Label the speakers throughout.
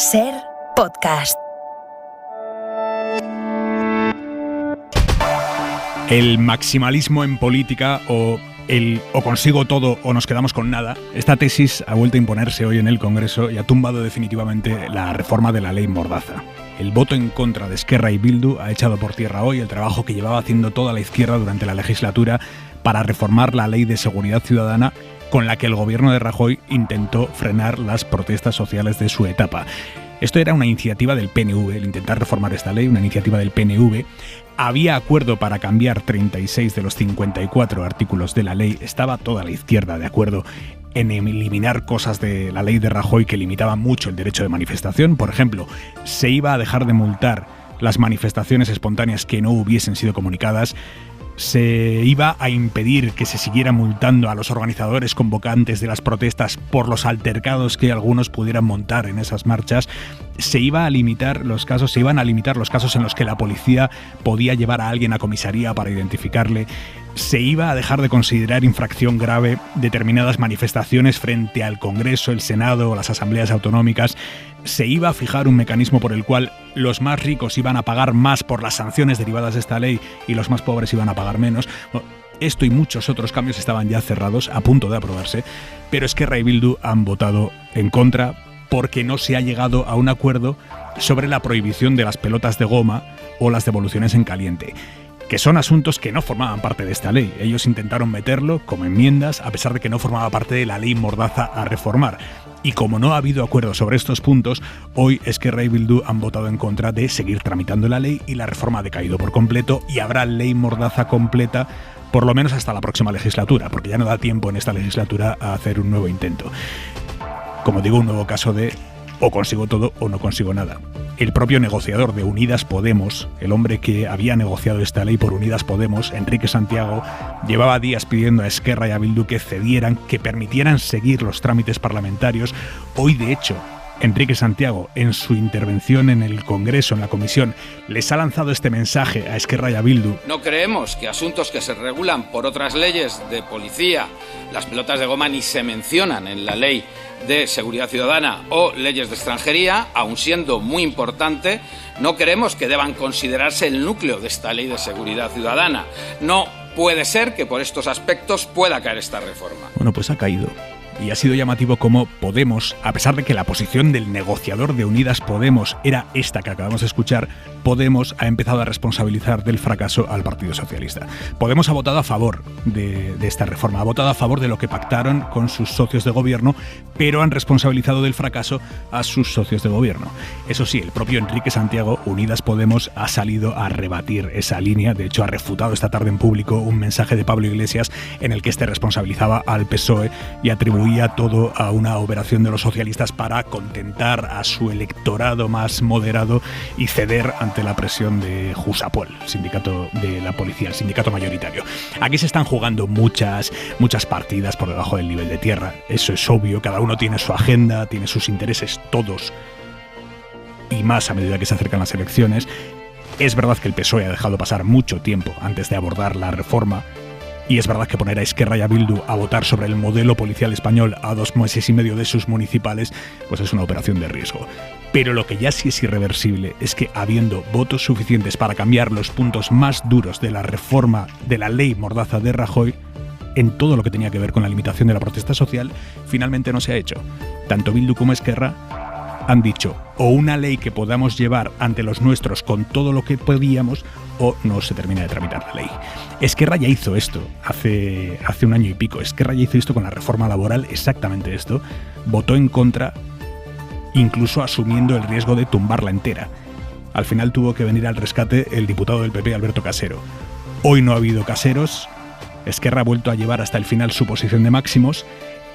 Speaker 1: SER Podcast.
Speaker 2: El maximalismo en política o consigo todo o nos quedamos con nada. Esta tesis ha vuelto a imponerse hoy en el Congreso y ha tumbado definitivamente la reforma de la ley Mordaza. El voto en contra de Esquerra y Bildu ha echado por tierra hoy el trabajo que llevaba haciendo toda la izquierda durante la legislatura para reformar la ley de seguridad ciudadana con la que el gobierno de Rajoy intentó frenar las protestas sociales de su etapa. Esto era una iniciativa del PNV, el intentar reformar esta ley, una iniciativa del PNV. Había acuerdo para cambiar 36 de los 54 artículos de la ley. Estaba toda la izquierda de acuerdo en eliminar cosas de la ley de Rajoy que limitaban mucho el derecho de manifestación. Por ejemplo, se iba a dejar de multar las manifestaciones espontáneas que no hubiesen sido comunicadas. Se iba a impedir que se siguiera multando a los organizadores convocantes de las protestas por los altercados que algunos pudieran montar en esas marchas. Se iban a limitar los casos en los que la policía podía llevar a alguien a comisaría para identificarle. Se iba a dejar de considerar infracción grave determinadas manifestaciones frente al Congreso, el Senado o las asambleas autonómicas. Se iba a fijar un mecanismo por el cual los más ricos iban a pagar más por las sanciones derivadas de esta ley y los más pobres iban a pagar menos. Esto y muchos otros cambios estaban ya cerrados, a punto de aprobarse, pero Esquerra y Bildu han votado en contra porque no se ha llegado a un acuerdo sobre la prohibición de las pelotas de goma o las devoluciones en caliente, que son asuntos que no formaban parte de esta ley. Ellos intentaron meterlo como enmiendas, a pesar de que no formaba parte de la ley Mordaza a reformar. Y como no ha habido acuerdo sobre estos puntos, hoy Esquerra y Bildu han votado en contra de seguir tramitando la ley y la reforma ha decaído por completo y habrá ley Mordaza completa por lo menos hasta la próxima legislatura, porque ya no da tiempo en esta legislatura a hacer un nuevo intento. Como digo, un nuevo caso de o consigo todo o no consigo nada. El propio negociador de Unidas Podemos, el hombre que había negociado esta ley por Unidas Podemos, Enrique Santiago, llevaba días pidiendo a Esquerra y a Bildu que cedieran, que permitieran seguir los trámites parlamentarios. Hoy, de hecho, Enrique Santiago, en su intervención en el Congreso, en la comisión, les ha lanzado este mensaje a Esquerra y a Bildu.
Speaker 3: No creemos que asuntos que se regulan por otras leyes de policía, las pelotas de goma ni se mencionan en la ley de seguridad ciudadana o leyes de extranjería, aun siendo muy importante, no creemos que deban considerarse el núcleo de esta ley de seguridad ciudadana. No puede ser que por estos aspectos pueda caer esta reforma.
Speaker 2: Bueno, pues ha caído. Y ha sido llamativo cómo Podemos, a pesar de que la posición del negociador de Unidas Podemos era esta que acabamos de escuchar, Podemos ha empezado a responsabilizar del fracaso al Partido Socialista. Podemos ha votado a favor de esta reforma, ha votado a favor de lo que pactaron con sus socios de gobierno, pero han responsabilizado del fracaso a sus socios de gobierno. Eso sí, el propio Enrique Santiago, Unidas Podemos, ha salido a rebatir esa línea. De hecho, ha refutado esta tarde en público un mensaje de Pablo Iglesias en el que este responsabilizaba al PSOE y atribuía todo a una operación de los socialistas para contentar a su electorado más moderado y ceder ante la presión de Jusapol, el sindicato de la policía, el sindicato mayoritario. Aquí se están jugando muchas partidas por debajo del nivel de tierra. Eso es obvio, cada uno tiene su agenda, tiene sus intereses, todos, y más a medida que se acercan las elecciones. Es verdad que el PSOE ha dejado pasar mucho tiempo antes de abordar la reforma. Y es verdad que poner a Esquerra y a Bildu a votar sobre el modelo policial español a 2 meses y medio de sus municipales, pues es una operación de riesgo. Pero lo que ya sí es irreversible es que, habiendo votos suficientes para cambiar los puntos más duros de la reforma de la ley Mordaza de Rajoy, en todo lo que tenía que ver con la limitación de la protesta social, finalmente no se ha hecho. Tanto Bildu como Esquerra han dicho o una ley que podamos llevar ante los nuestros con todo lo que podíamos, o no se termina de tramitar la ley. Esquerra ya hizo esto hace un año y pico. Esquerra ya hizo esto con la reforma laboral, exactamente esto. Votó en contra, incluso asumiendo el riesgo de tumbarla entera. Al final tuvo que venir al rescate el diputado del PP, Alberto Casero. Hoy no ha habido caseros. Esquerra ha vuelto a llevar hasta el final su posición de máximos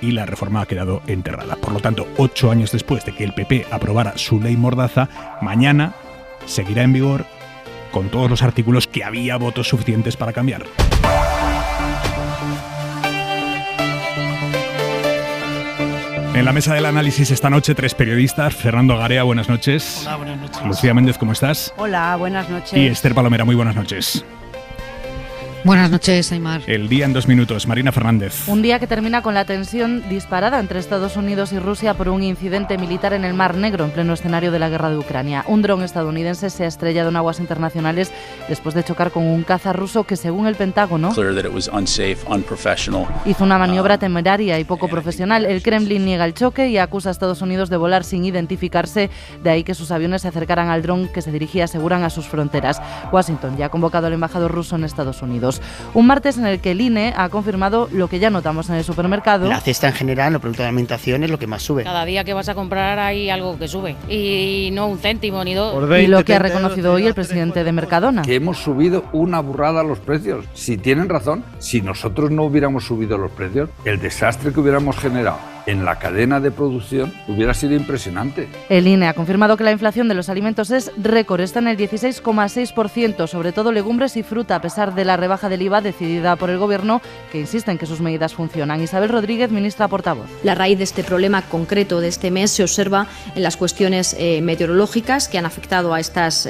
Speaker 2: y la reforma ha quedado enterrada. Por lo tanto, 8 años después de que el PP aprobara su ley Mordaza, mañana seguirá en vigor con todos los artículos que había votos suficientes para cambiar. En la mesa del análisis esta noche 3 periodistas. Fernando Garea, buenas noches.
Speaker 4: Hola, buenas noches.
Speaker 2: Lucía Méndez, ¿cómo estás?
Speaker 5: Hola, buenas noches.
Speaker 2: Y Esther Palomera, muy buenas noches.
Speaker 1: Buenas noches, Aymar.
Speaker 2: El día en 2 minutos. Marina Fernández.
Speaker 4: Un día que termina con la tensión disparada entre Estados Unidos y Rusia por un incidente militar en el Mar Negro, en pleno escenario de la guerra de Ucrania. Un dron estadounidense se ha estrellado en aguas internacionales después de chocar con un caza ruso que, según el Pentágono, hizo una maniobra temeraria y poco profesional. El Kremlin niega el choque y acusa a Estados Unidos de volar sin identificarse, de ahí que sus aviones se acercaran al dron que se dirigía, aseguran, a sus fronteras. Washington ya ha convocado al embajador ruso en Estados Unidos. Un martes en el que el INE ha confirmado lo que ya notamos en el supermercado.
Speaker 5: La cesta en general, los productos de alimentación, es lo que más sube.
Speaker 1: Cada día que vas a comprar hay algo que sube, y no un céntimo ni dos.
Speaker 4: Y lo que ha reconocido hoy el presidente de Mercadona.
Speaker 6: Que hemos subido una burrada los precios. Si tienen razón, si nosotros no hubiéramos subido los precios, el desastre que hubiéramos generado en la cadena de producción hubiera sido impresionante.
Speaker 4: El INE ha confirmado que la inflación de los alimentos es récord, está en el 16,6%, sobre todo legumbres y fruta, a pesar de la rebaja del IVA decidida por el Gobierno, que insiste en que sus medidas funcionan. Isabel Rodríguez, ministra portavoz.
Speaker 7: La raíz de este problema concreto de este mes se observa en las cuestiones meteorológicas que han afectado a estas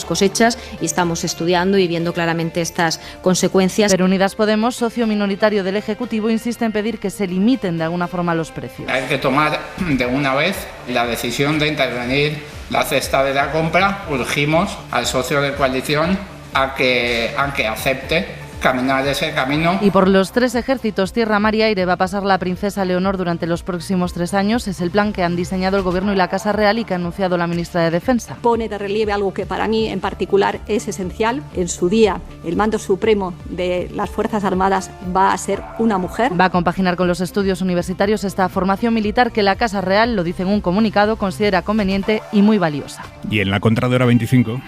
Speaker 7: cosechas, y estamos estudiando y viendo claramente estas consecuencias.
Speaker 4: Pero Unidas Podemos, socio minoritario del Ejecutivo, insiste en pedir que se limiten de alguna forma los precios.
Speaker 8: Hay que tomar de una vez la decisión de intervenir la cesta de la compra. Urgimos al socio de coalición a que acepte caminar ese camino.
Speaker 4: Y por los 3 ejércitos, tierra, mar y aire, va a pasar la princesa Leonor durante los próximos 3 años. Es el plan que han diseñado el Gobierno y la Casa Real y que ha anunciado la ministra de Defensa.
Speaker 9: Pone de relieve algo que para mí en particular es esencial. En su día, el mando supremo de las Fuerzas Armadas va a ser una mujer.
Speaker 4: Va a compaginar con los estudios universitarios esta formación militar que la Casa Real, lo dice en un comunicado, considera conveniente y muy valiosa.
Speaker 2: Y en la contra de hora 25...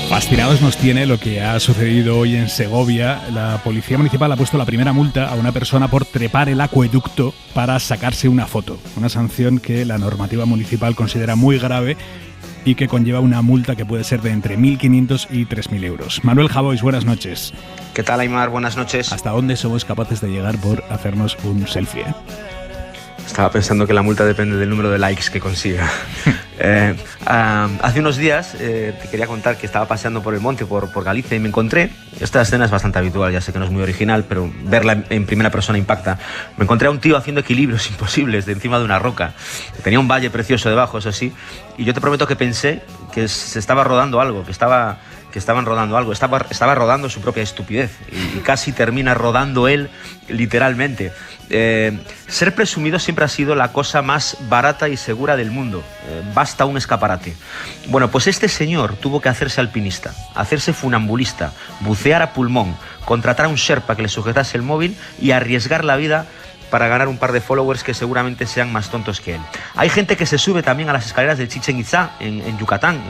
Speaker 2: Fascinados nos tiene lo que ha sucedido hoy en Segovia. La Policía Municipal ha puesto la primera multa a una persona por trepar el acueducto para sacarse una foto. Una sanción que la normativa municipal considera muy grave y que conlleva una multa que puede ser de entre 1.500 y 3.000 euros. Manuel Javois, buenas noches.
Speaker 10: ¿Qué tal, Aymar? Buenas noches.
Speaker 2: ¿Hasta dónde somos capaces de llegar por hacernos un selfie?
Speaker 10: Estaba pensando que la multa depende del número de likes que consiga. Hace unos días te quería contar que estaba paseando por el monte, por Galicia, y me encontré, esta escena es bastante habitual, ya sé que no es muy original, pero verla en primera persona impacta. Me encontré a un tío haciendo equilibrios imposibles de encima de una roca. Tenía un valle precioso debajo, eso sí, y yo te prometo que pensé que se estaba rodando algo, que estaban rodando algo, estaba rodando su propia estupidez, y casi termina rodando él literalmente. Ser presumido siempre ha sido la cosa más barata y segura del mundo. Basta un escaparate. Bueno, pues este señor tuvo que hacerse alpinista, hacerse funambulista, bucear a pulmón, contratar a un sherpa que le sujetase el móvil y arriesgar la vida para ganar un par de followers que seguramente sean más tontos que él. Hay gente que se sube también a las escaleras del Chichén Itzá en Yucatán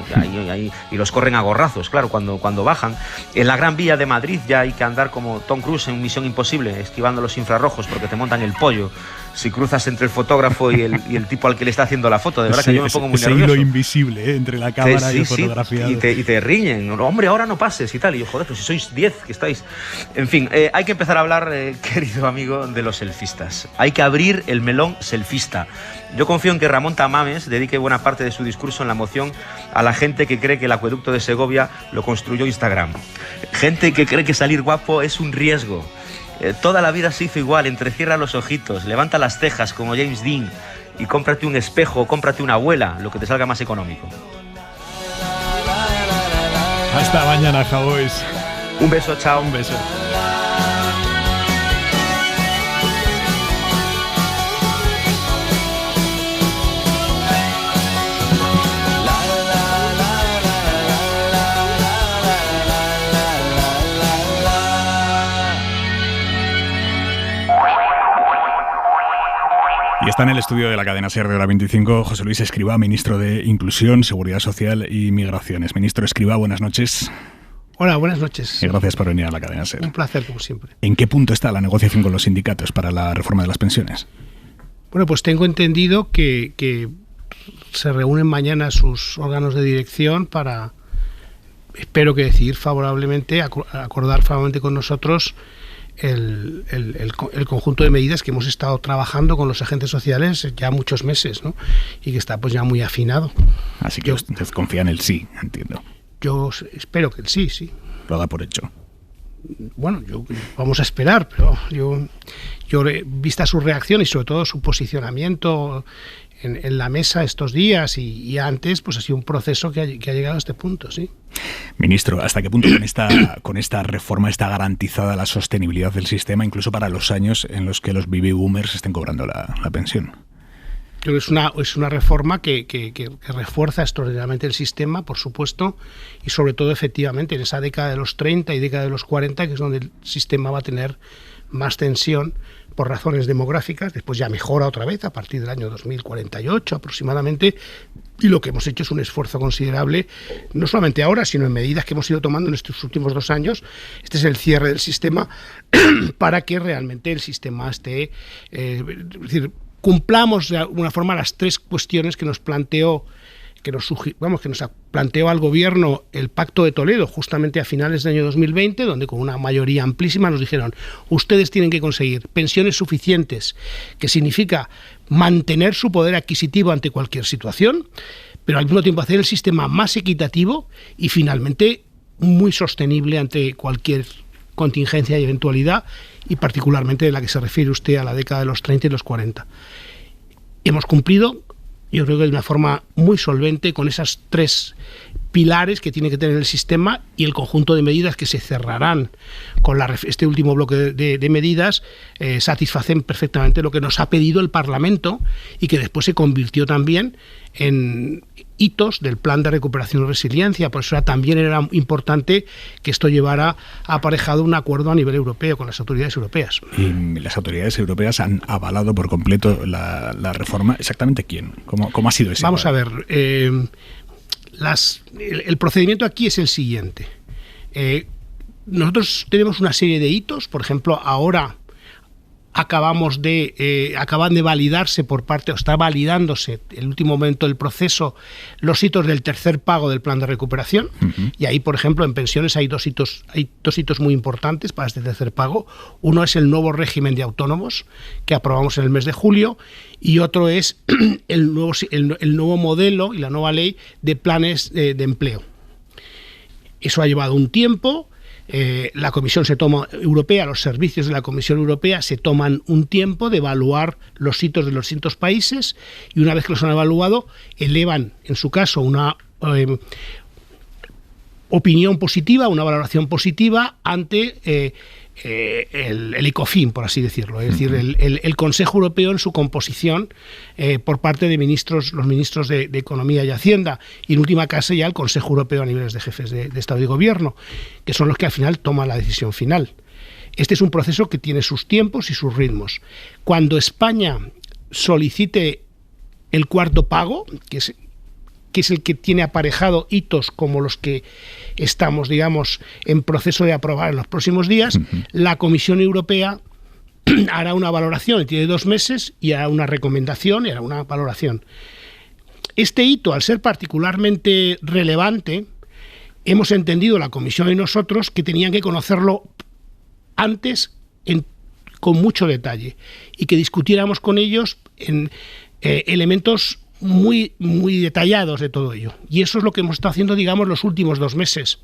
Speaker 10: y los corren a gorrazos, claro, cuando bajan. En la Gran Vía de Madrid ya hay que andar como Tom Cruise en Misión Imposible, esquivando los infrarrojos porque te montan el pollo si cruzas entre el fotógrafo y el tipo al que le está haciendo la foto. De verdad que yo me pongo muy nervioso.
Speaker 2: Ese hilo invisible entre la cámara y el fotografiado.
Speaker 10: Y te riñen. Hombre, ahora no pases y tal. Y yo, joder, pues si sois 10 que estáis... En fin, hay que empezar a hablar, querido amigo, de los selfistas. Hay que abrir el melón selfista. Yo confío en que Ramón Tamames dedique buena parte de su discurso en la moción a la gente que cree que el acueducto de Segovia lo construyó Instagram. Gente que cree que salir guapo es un riesgo. Toda la vida se hizo igual, entrecierra los ojitos, levanta las cejas como James Dean y cómprate un espejo o cómprate una abuela, lo que te salga más económico.
Speaker 2: Hasta mañana, Javois.
Speaker 10: Un beso, chao.
Speaker 2: Un beso. Y está en el estudio de la cadena SER de Hora 25 José Luis Escrivá, ministro de Inclusión, Seguridad Social y Migraciones. Ministro Escrivá, buenas noches.
Speaker 11: Hola, buenas noches.
Speaker 2: Y gracias por venir a la cadena SER.
Speaker 11: Un placer, como siempre.
Speaker 2: ¿En qué punto está la negociación con los sindicatos para la reforma de las pensiones?
Speaker 11: Bueno, pues tengo entendido que se reúnen mañana sus órganos de dirección para, espero que decidir favorablemente, acordar favorablemente con nosotros el conjunto de medidas que hemos estado trabajando con los agentes sociales ya muchos meses, ¿no? Y que está pues ya muy afinado.
Speaker 2: Así que usted confía en el sí, entiendo.
Speaker 11: Yo espero que el sí.
Speaker 2: Lo da por hecho.
Speaker 11: Bueno, vamos a esperar, pero yo vista su reacción y sobre todo su posicionamiento en la mesa estos días y antes, pues ha sido un proceso que ha llegado a este punto, sí.
Speaker 2: Ministro, ¿hasta qué punto con esta reforma está garantizada la sostenibilidad del sistema, incluso para los años en los que los baby boomers estén cobrando la pensión?
Speaker 11: Creo que es una reforma que refuerza extraordinariamente el sistema, por supuesto, y sobre todo, efectivamente, en esa década de los 30 y década de los 40, que es donde el sistema va a tener más tensión por razones demográficas. Después ya mejora otra vez a partir del año 2048 aproximadamente, y lo que hemos hecho es un esfuerzo considerable, no solamente ahora, sino en medidas que hemos ido tomando en estos últimos 2 años. Este es el cierre del sistema para que realmente el sistema esté, es decir, cumplamos de alguna forma las 3 cuestiones que nos planteó que nos planteó al gobierno el Pacto de Toledo justamente a finales del año 2020, donde con una mayoría amplísima nos dijeron: ustedes tienen que conseguir pensiones suficientes, que significa mantener su poder adquisitivo ante cualquier situación, pero al mismo tiempo hacer el sistema más equitativo y finalmente muy sostenible ante cualquier contingencia y eventualidad, y particularmente de la que se refiere usted a la década de los 30 y los 40. Hemos cumplido, yo creo que de una forma muy solvente, con esas 3 pilares que tiene que tener el sistema, y el conjunto de medidas que se cerrarán con este último bloque de medidas satisfacen perfectamente lo que nos ha pedido el Parlamento, y que después se convirtió también en hitos del Plan de Recuperación y Resiliencia. Por eso también era importante que esto llevara aparejado un acuerdo a nivel europeo con las autoridades europeas.
Speaker 2: ¿Y las autoridades europeas han avalado por completo la reforma? ¿Exactamente quién? ¿Cómo ha sido ese?
Speaker 11: Vamos a ver, el procedimiento aquí es el siguiente. Nosotros tenemos una serie de hitos. Por ejemplo, ahora acaban de validarse está validándose el último momento del proceso los hitos del tercer pago del plan de recuperación. Y ahí, por ejemplo, en pensiones hay dos hitos muy importantes para este tercer pago. Uno es el nuevo régimen de autónomos que aprobamos en el mes de julio, y otro es el nuevo modelo y la nueva ley de planes de empleo. Eso ha llevado un tiempo. La Comisión Europea, los servicios de la Comisión Europea se toman un tiempo de evaluar los hitos de los distintos países, y una vez que los han evaluado, elevan, en su caso, una opinión positiva, una valoración positiva ante el ECOFIN, por así decirlo, es decir, el Consejo Europeo en su composición por parte de los ministros de Economía y Hacienda, y en última caso ya el Consejo Europeo a niveles de jefes de Estado y Gobierno, que son los que al final toman la decisión final. Este es un proceso que tiene sus tiempos y sus ritmos. Cuando España solicite el cuarto pago, que es el que tiene aparejado hitos como los que estamos, digamos, en proceso de aprobar en los próximos días, la Comisión Europea hará una valoración, tiene 2 meses, y hará una recomendación y hará una valoración. Este hito, al ser particularmente relevante, hemos entendido, la Comisión y nosotros, que tenían que conocerlo antes con mucho detalle, y que discutiéramos con ellos en elementos muy, muy detallados de todo ello. Y eso es lo que hemos estado haciendo, digamos, los últimos 2 meses.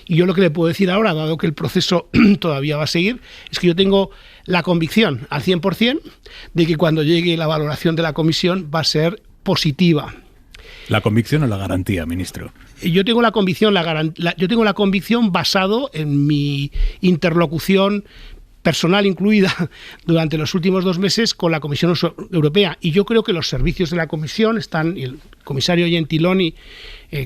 Speaker 11: Y yo lo que le puedo decir ahora, dado que el proceso todavía va a seguir, es que yo tengo la convicción al 100% de que cuando llegue la valoración de la Comisión va a ser positiva.
Speaker 2: ¿La convicción o la garantía, ministro?
Speaker 11: Yo tengo la convicción basado en mi interlocución personal incluida durante los últimos 2 meses con la Comisión Europea, y yo creo que los servicios de la Comisión y el comisario Gentiloni,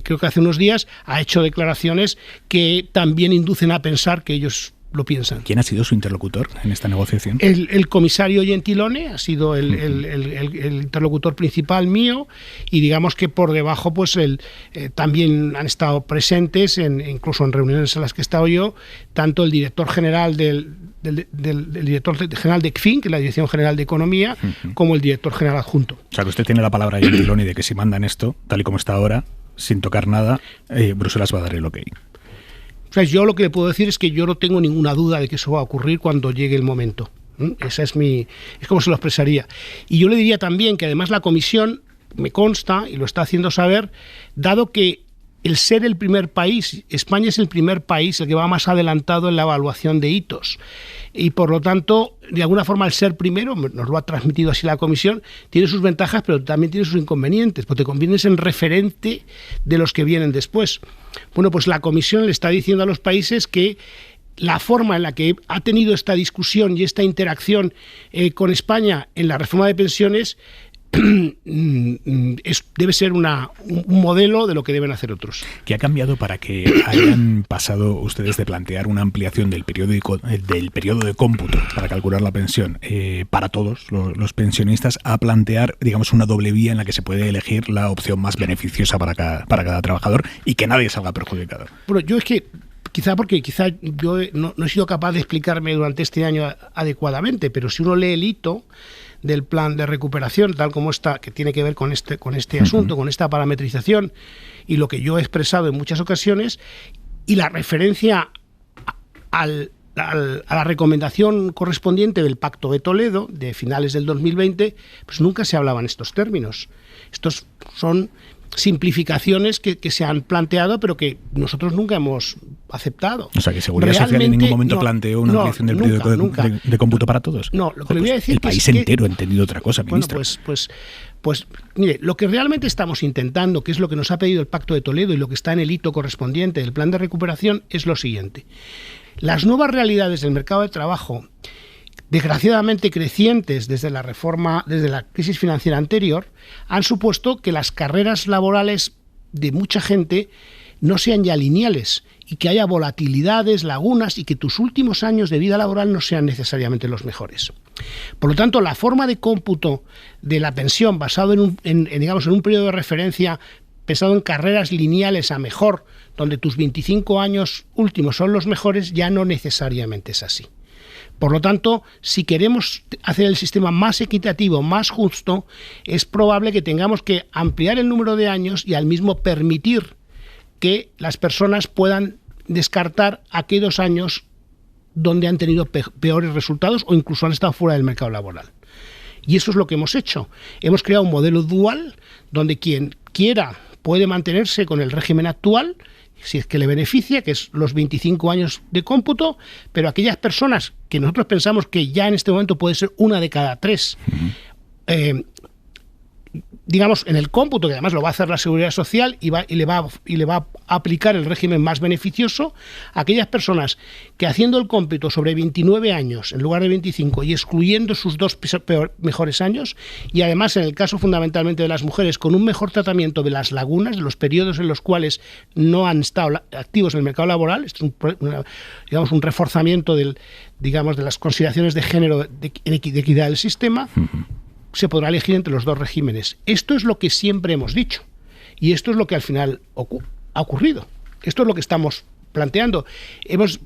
Speaker 11: creo que hace unos días, ha hecho declaraciones que también inducen a pensar que ellos lo piensan.
Speaker 2: ¿Quién ha sido su interlocutor en esta negociación?
Speaker 11: El comisario Gentiloni ha sido el interlocutor principal mío, y digamos que por debajo pues también han estado presentes, incluso en reuniones en las que he estado yo, tanto el director general del director general de ECFIN, que es la Dirección General de Economía, como el director general adjunto.
Speaker 2: O sea, que usted tiene la palabra de Gentiloni de que si mandan esto, tal y como está ahora, sin tocar nada, Bruselas va a dar el ok.
Speaker 11: O sea, yo lo que le puedo decir es que yo no tengo ninguna duda de que eso va a ocurrir cuando llegue el momento. Esa es como se lo expresaría. Y yo le diría también que además la comisión, me consta, y lo está haciendo saber, dado que el ser el primer país, España es el primer país el que va más adelantado en la evaluación de hitos. Y por lo tanto, de alguna forma, al ser primero, nos lo ha transmitido así la comisión, tiene sus ventajas, pero también tiene sus inconvenientes, porque te conviertes en referente de los que vienen después. Bueno, pues la comisión le está diciendo a los países que la forma en la que ha tenido esta discusión y esta interacción con España en la reforma de pensiones debe ser un modelo de lo que deben hacer otros.
Speaker 2: ¿Qué ha cambiado para que hayan pasado ustedes de plantear una ampliación del periodo de cómputo para calcular la pensión para todos los pensionistas a plantear, digamos, una doble vía en la que se puede elegir la opción más beneficiosa para cada trabajador y que nadie salga perjudicado?
Speaker 11: Bueno, yo es que quizá yo no he sido capaz de explicarme durante este año adecuadamente, pero si uno lee el hito del plan de recuperación, tal como está, que tiene que ver con este asunto, con esta parametrización, y lo que yo he expresado en muchas ocasiones, y la referencia a la recomendación correspondiente del Pacto de Toledo, de finales del 2020, pues nunca se hablaba en estos términos. Estos son simplificaciones que se han planteado, pero que nosotros nunca hemos aceptado.
Speaker 2: O sea, que Seguridad Social en ningún momento planteó una ampliación del periodo de cómputo para todos.
Speaker 11: No, lo que le voy a decir
Speaker 2: el país entero ha entendido otra cosa, ministro.
Speaker 11: Bueno, pues mire, lo que realmente estamos intentando, que es lo que nos ha pedido el Pacto de Toledo y lo que está en el hito correspondiente del plan de recuperación, es lo siguiente. Las nuevas realidades del mercado de trabajo, desgraciadamente crecientes desde la crisis financiera anterior, han supuesto que las carreras laborales de mucha gente no sean ya lineales y que haya volatilidades, lagunas y que tus últimos años de vida laboral no sean necesariamente los mejores. Por lo tanto, la forma de cómputo de la pensión basado en un periodo de referencia pensado en carreras lineales a mejor, donde tus 25 años últimos son los mejores, ya no necesariamente es así. Por lo tanto, si queremos hacer el sistema más equitativo, más justo, es probable que tengamos que ampliar el número de años y al mismo permitir que las personas puedan descartar aquellos años donde han tenido peores resultados o incluso han estado fuera del mercado laboral. Y eso es lo que hemos hecho. Hemos creado un modelo dual donde quien quiera puede mantenerse con el régimen actual, si es que le beneficia, que es los 25 años de cómputo, pero aquellas personas que nosotros pensamos que ya en este momento puede ser una de cada 3, digamos, en el cómputo, que además lo va a hacer la Seguridad Social y le va a aplicar el régimen más beneficioso, aquellas personas que haciendo el cómputo sobre 29 años en lugar de 25 y excluyendo sus 2 mejores años, y además en el caso fundamentalmente de las mujeres con un mejor tratamiento de las lagunas, de los periodos en los cuales no han estado activos en el mercado laboral, es un reforzamiento de las consideraciones de género de equidad del sistema, se podrá elegir entre los 2 regímenes. Esto es lo que siempre hemos dicho y esto es lo que al final ha ocurrido. Esto es lo que estamos planteando. Hemos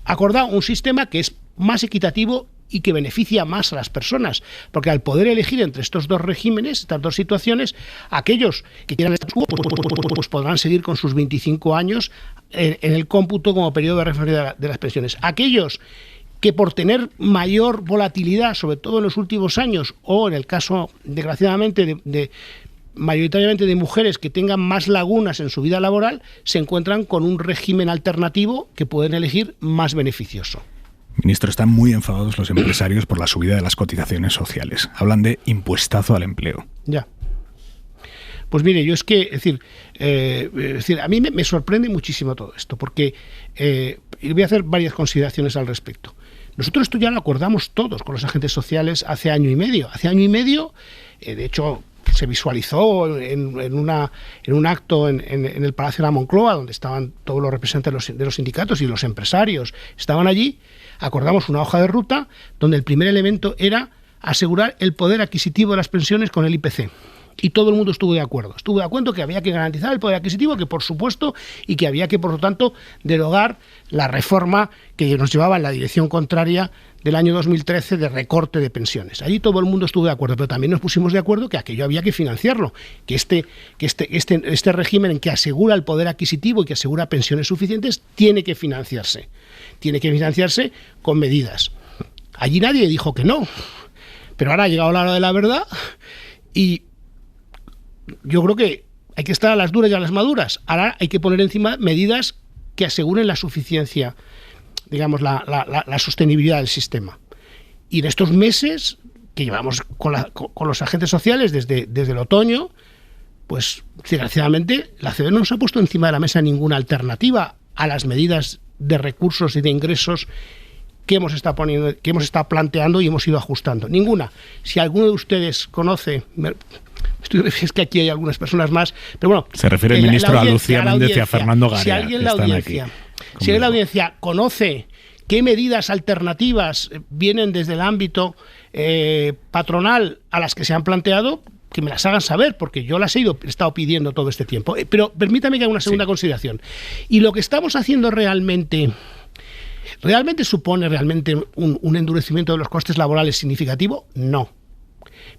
Speaker 11: acordado un sistema que es más equitativo y que beneficia más a las personas, porque al poder elegir entre estos 2 regímenes, estas 2 situaciones, aquellos que quieran pues podrán seguir con sus 25 años en el cómputo como periodo de referencia de las pensiones. Aquellos que por tener mayor volatilidad, sobre todo en los últimos años, o en el caso, desgraciadamente, mayoritariamente de mujeres que tengan más lagunas en su vida laboral, se encuentran con un régimen alternativo que pueden elegir más beneficioso.
Speaker 2: Ministro, están muy enfadados los empresarios por la subida de las cotizaciones sociales. Hablan de impuestazo al empleo.
Speaker 11: Ya. Pues mire, yo es decir, a mí me sorprende muchísimo todo esto, porque voy a hacer varias consideraciones al respecto. Nosotros esto ya lo acordamos todos con los agentes sociales hace año y medio. Hace año y medio, de hecho, se visualizó en un acto en el Palacio de la Moncloa, donde estaban todos los representantes de los sindicatos y los empresarios, estaban allí. Acordamos una hoja de ruta donde el primer elemento era asegurar el poder adquisitivo de las pensiones con el IPC. Y todo el mundo estuvo de acuerdo. Estuvo de acuerdo que había que garantizar el poder adquisitivo, que por supuesto, y que había que, por lo tanto, derogar la reforma que nos llevaba en la dirección contraria del año 2013 de recorte de pensiones. Allí todo el mundo estuvo de acuerdo, pero también nos pusimos de acuerdo que aquello había que financiarlo, que este régimen que asegura el poder adquisitivo y que asegura pensiones suficientes tiene que financiarse. Tiene que financiarse con medidas. Allí nadie dijo que no, pero ahora ha llegado la hora de la verdad y yo creo que hay que estar a las duras y a las maduras. Ahora hay que poner encima medidas que aseguren la suficiencia, digamos, la sostenibilidad del sistema. Y en estos meses que llevamos con los agentes sociales desde el otoño, pues desgraciadamente la COE no nos ha puesto encima de la mesa ninguna alternativa a las medidas de recursos y de ingresos que hemos estado planteando y hemos ido ajustando. Ninguna. Si alguno de ustedes conoce... Es que aquí hay algunas personas más, pero bueno...
Speaker 2: Se refiere el ministro a Lucía Méndez y a Fernando Garea.
Speaker 11: Si alguien en la audiencia conoce qué medidas alternativas vienen desde el ámbito patronal a las que se han planteado, que me las hagan saber, porque yo las he estado pidiendo todo este tiempo. Pero permítame que haga una segunda consideración. Y lo que estamos haciendo realmente supone un endurecimiento de los costes laborales significativo. No.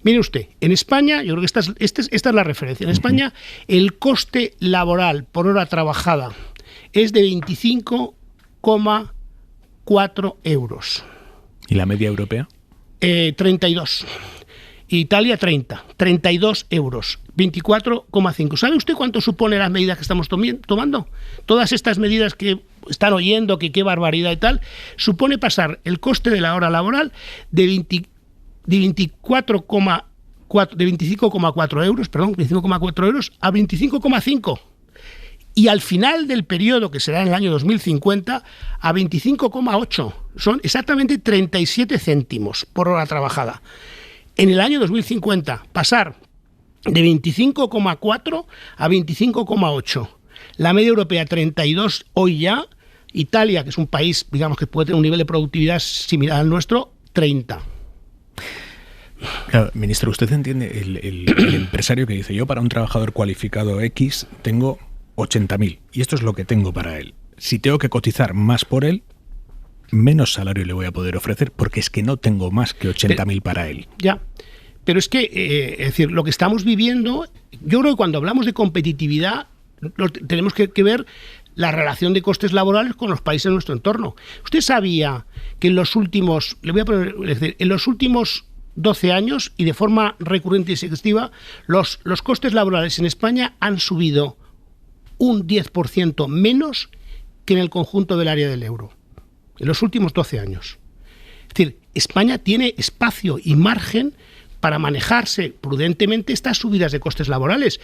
Speaker 11: Mire usted, en España, yo creo que esta es la referencia. En España, el coste laboral por hora trabajada es de 25,4 euros.
Speaker 2: ¿Y la media europea?
Speaker 11: 32. Italia 32 euros, 24,5. ¿Sabe usted cuánto supone las medidas que estamos tomando? Todas estas medidas que están oyendo, que qué barbaridad y tal, supone pasar el coste de la hora laboral de 25,4 euros, a 25,5. Y al final del periodo, que será en el año 2050, a 25,8. Son exactamente 37 céntimos por hora trabajada. En el año 2050, pasar de 25,4 a 25,8. La media europea 32 hoy ya. Italia, que es un país, digamos, que puede tener un nivel de productividad similar al nuestro, 30.
Speaker 2: Claro, ministro, ¿usted entiende el empresario que dice: yo para un trabajador cualificado X tengo 80.000 y esto es lo que tengo para él? Si tengo que cotizar más por él, menos salario le voy a poder ofrecer porque es que no tengo más que 80.000 para él.
Speaker 11: Ya, pero es que, es decir, lo que estamos viviendo, yo creo que cuando hablamos de competitividad tenemos que ver la relación de costes laborales con los países de nuestro entorno. Usted sabía que en los últimos, en los últimos 12 años y de forma recurrente y sucesiva, los costes laborales en España han subido un 10% menos que en el conjunto del área del euro, en los últimos 12 años. Es decir, España tiene espacio y margen para manejarse prudentemente estas subidas de costes laborales.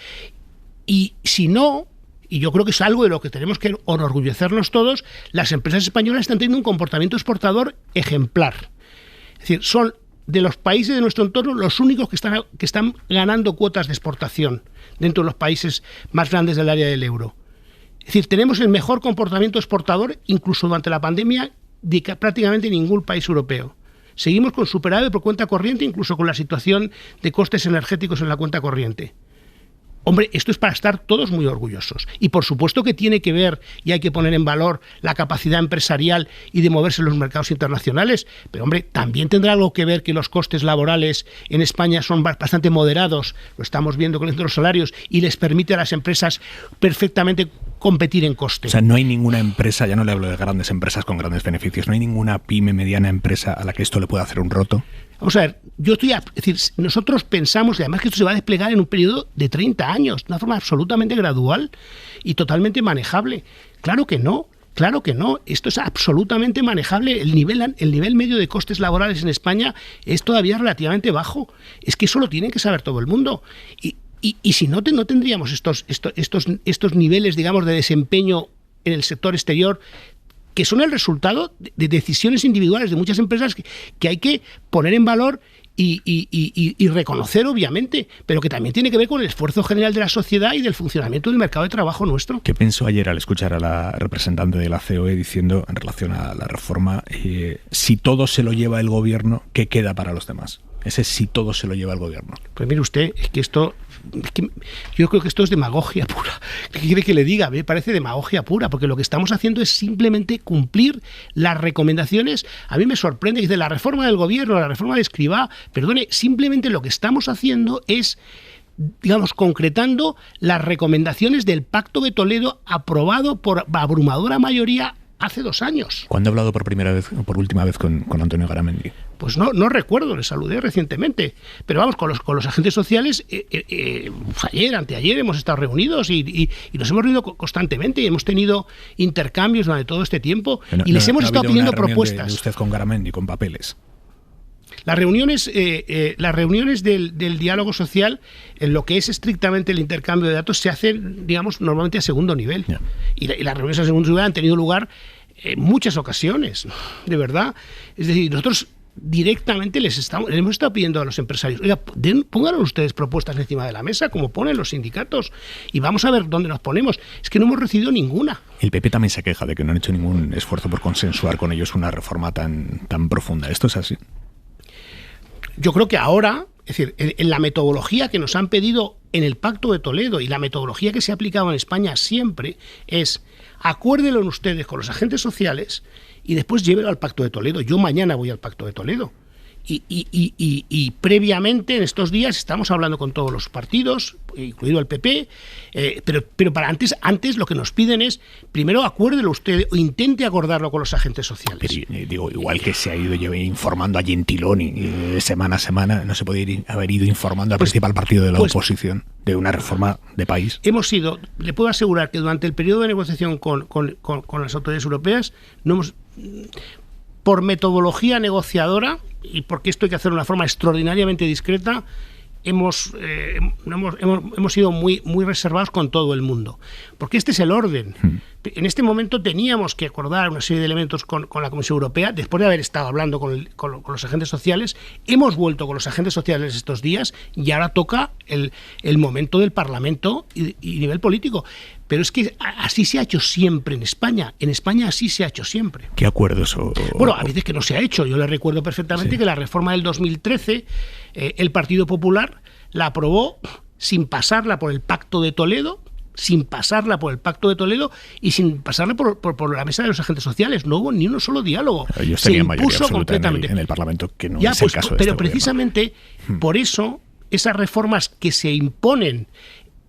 Speaker 11: Y si no, y yo creo que es algo de lo que tenemos que enorgullecernos todos, las empresas españolas están teniendo un comportamiento exportador ejemplar. Es decir, son de los países de nuestro entorno los únicos que están ganando cuotas de exportación dentro de los países más grandes del área del euro. Es decir, tenemos el mejor comportamiento exportador, incluso durante la pandemia, de prácticamente ningún país europeo. Seguimos con superávit por cuenta corriente, incluso con la situación de costes energéticos en la cuenta corriente. Hombre, esto es para estar todos muy orgullosos. Y por supuesto que tiene que ver y hay que poner en valor la capacidad empresarial y de moverse en los mercados internacionales. Pero hombre, también tendrá algo que ver que los costes laborales en España son bastante moderados, lo estamos viendo con los salarios, y les permite a las empresas perfectamente competir en coste.
Speaker 2: O sea, no hay ninguna empresa, ya no le hablo de grandes empresas con grandes beneficios, no hay ninguna pyme, mediana empresa a la que esto le pueda hacer un roto.
Speaker 11: Vamos a ver, es decir, nosotros pensamos, y además que esto se va a desplegar en un periodo de 30 años, de una forma absolutamente gradual y totalmente manejable. Claro que no, esto es absolutamente manejable. El nivel medio de costes laborales en España es todavía relativamente bajo. Es que eso lo tiene que saber todo el mundo. Y si no tendríamos estos niveles, digamos, de desempeño en el sector exterior, que son el resultado de decisiones individuales de muchas empresas que hay que poner en valor y reconocer, obviamente, pero que también tiene que ver con el esfuerzo general de la sociedad y del funcionamiento del mercado de trabajo nuestro.
Speaker 2: ¿Qué pensó ayer al escuchar a la representante de la COE diciendo, en relación a la reforma, si todo se lo lleva el gobierno, ¿qué queda para los demás? Ese sí todo se lo lleva el gobierno.
Speaker 11: Pues mire usted, yo creo que esto es demagogia pura. ¿Qué quiere que le diga? Me parece demagogia pura, porque lo que estamos haciendo es simplemente cumplir las recomendaciones. A mí me sorprende, dice, la reforma del gobierno, la reforma de Escrivá, perdone, simplemente lo que estamos haciendo es, digamos, concretando las recomendaciones del Pacto de Toledo aprobado por abrumadora mayoría hace 2 años.
Speaker 2: ¿Cuándo ha hablado por última vez con Antonio Garamendi?
Speaker 11: Pues no recuerdo, le saludé recientemente. Pero vamos, con los agentes sociales, anteayer hemos estado reunidos y nos hemos reunido constantemente y hemos tenido intercambios durante todo este tiempo y les hemos estado pidiendo propuestas.
Speaker 2: De usted con Garamendi, con papeles.
Speaker 11: Las reuniones del diálogo social, en lo que es estrictamente el intercambio de datos, se hacen, digamos, normalmente a segundo nivel. Yeah. Y las reuniones a segundo nivel han tenido lugar en muchas ocasiones, de verdad. Es decir, nosotros directamente les hemos estado pidiendo a los empresarios, oiga, pongan ustedes propuestas encima de la mesa, como ponen los sindicatos, y vamos a ver dónde nos ponemos. Es que no hemos recibido ninguna.
Speaker 2: El PP también se queja de que no han hecho ningún esfuerzo por consensuar con ellos una reforma tan profunda. ¿Esto es así?
Speaker 11: Yo creo que ahora, es decir, en la metodología que nos han pedido en el Pacto de Toledo y la metodología que se ha aplicado en España siempre es acuérdenlo ustedes con los agentes sociales y después llévelo al Pacto de Toledo. Yo mañana voy al Pacto de Toledo. Y previamente, en estos días, estamos hablando con todos los partidos, incluido el PP, pero para antes lo que nos piden es, primero acuérdelo usted o intente acordarlo con los agentes sociales.
Speaker 2: Pero, digo, igual que se ha ido informando a Gentiloni semana a semana, ¿no se puede haber ido informando al principal partido de la oposición de una reforma de país?
Speaker 11: Le puedo asegurar que durante el periodo de negociación con las autoridades europeas, no hemos... Por metodología negociadora, y porque esto hay que hacerlo de una forma extraordinariamente discreta, hemos sido muy reservados con todo el mundo. Porque este es el orden. En este momento teníamos que acordar una serie de elementos con la Comisión Europea, después de haber estado hablando con los agentes sociales. Hemos vuelto con los agentes sociales estos días y ahora toca el momento del Parlamento y nivel político. Pero es que así se ha hecho siempre en España. En España así se ha hecho siempre.
Speaker 2: ¿Qué acuerdos?
Speaker 11: Bueno, a veces que no se ha hecho. Yo le recuerdo perfectamente que la reforma del 2013, el Partido Popular la aprobó sin pasarla por el Pacto de Toledo, y sin pasarla por la mesa de los agentes sociales. No hubo ni uno solo diálogo.
Speaker 2: Ellos tenían mayoría absoluta en el Parlamento, que no es el caso de
Speaker 11: pero
Speaker 2: este
Speaker 11: precisamente por eso, esas reformas que se imponen,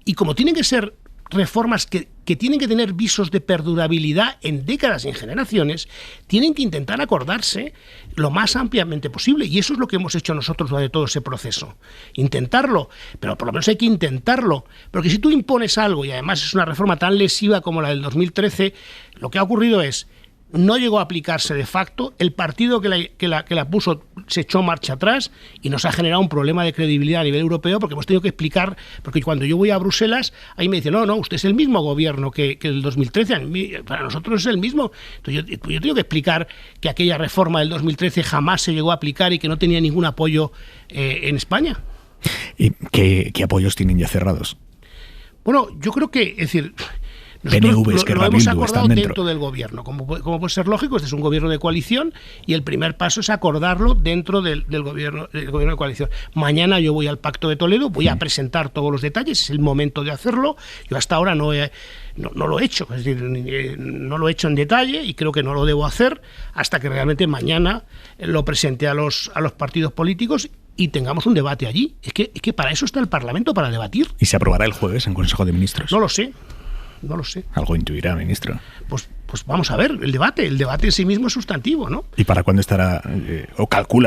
Speaker 11: y como tienen que ser reformas que tienen que tener visos de perdurabilidad en décadas y en generaciones, tienen que intentar acordarse lo más ampliamente posible, y eso es lo que hemos hecho nosotros durante todo ese proceso. Intentarlo, pero por lo menos hay que intentarlo, porque si tú impones algo, y además es una reforma tan lesiva como la del 2013, lo que ha ocurrido es, no llegó a aplicarse de facto, el partido que la puso se echó marcha atrás y nos ha generado un problema de credibilidad a nivel europeo, porque hemos tenido que explicar, porque cuando yo voy a Bruselas, ahí me dicen, no, usted es el mismo gobierno que el 2013, para nosotros es el mismo. Entonces yo tengo que explicar que aquella reforma del 2013 jamás se llegó a aplicar y que no tenía ningún apoyo en España.
Speaker 2: ¿Y qué apoyos tienen ya cerrados?
Speaker 11: Bueno, yo creo que, es decir...
Speaker 2: PNV,
Speaker 11: lo hemos acordado dentro del gobierno. Como puede ser lógico, este es un gobierno de coalición y el primer paso es acordarlo dentro del gobierno de coalición. Mañana yo voy al Pacto de Toledo, voy a presentar todos los detalles, es el momento de hacerlo. Yo hasta ahora no lo he hecho, es decir, no lo he hecho en detalle y creo que no lo debo hacer hasta que realmente mañana lo presente a los partidos políticos y tengamos un debate allí. Es que para eso está el Parlamento, para debatir.
Speaker 2: ¿Y se aprobará el jueves en Consejo de Ministros?
Speaker 11: No lo sé.
Speaker 2: Algo intuirá, ministro.
Speaker 11: Pues vamos a ver, el debate en sí mismo es sustantivo, ¿no?
Speaker 2: ¿Y para cuándo estará,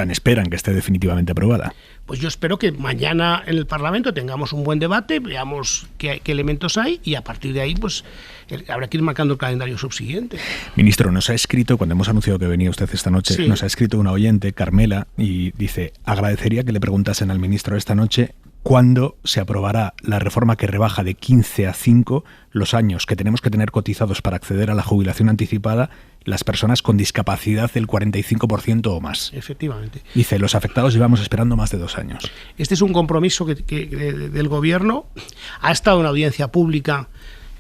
Speaker 2: esperan que esté definitivamente aprobada?
Speaker 11: Pues yo espero que mañana en el Parlamento tengamos un buen debate, veamos qué elementos hay y a partir de ahí pues habrá que ir marcando el calendario subsiguiente.
Speaker 2: Ministro, nos ha escrito, cuando hemos anunciado que venía usted esta noche, nos ha escrito una oyente, Carmela, y dice, agradecería que le preguntasen al ministro esta noche ¿cuándo se aprobará la reforma que rebaja de 15 a 5 los años que tenemos que tener cotizados para acceder a la jubilación anticipada las personas con discapacidad del 45% o más?
Speaker 11: Efectivamente.
Speaker 2: Dice, los afectados llevamos esperando más de 2 años.
Speaker 11: Este es un compromiso del Gobierno. Ha estado en audiencia pública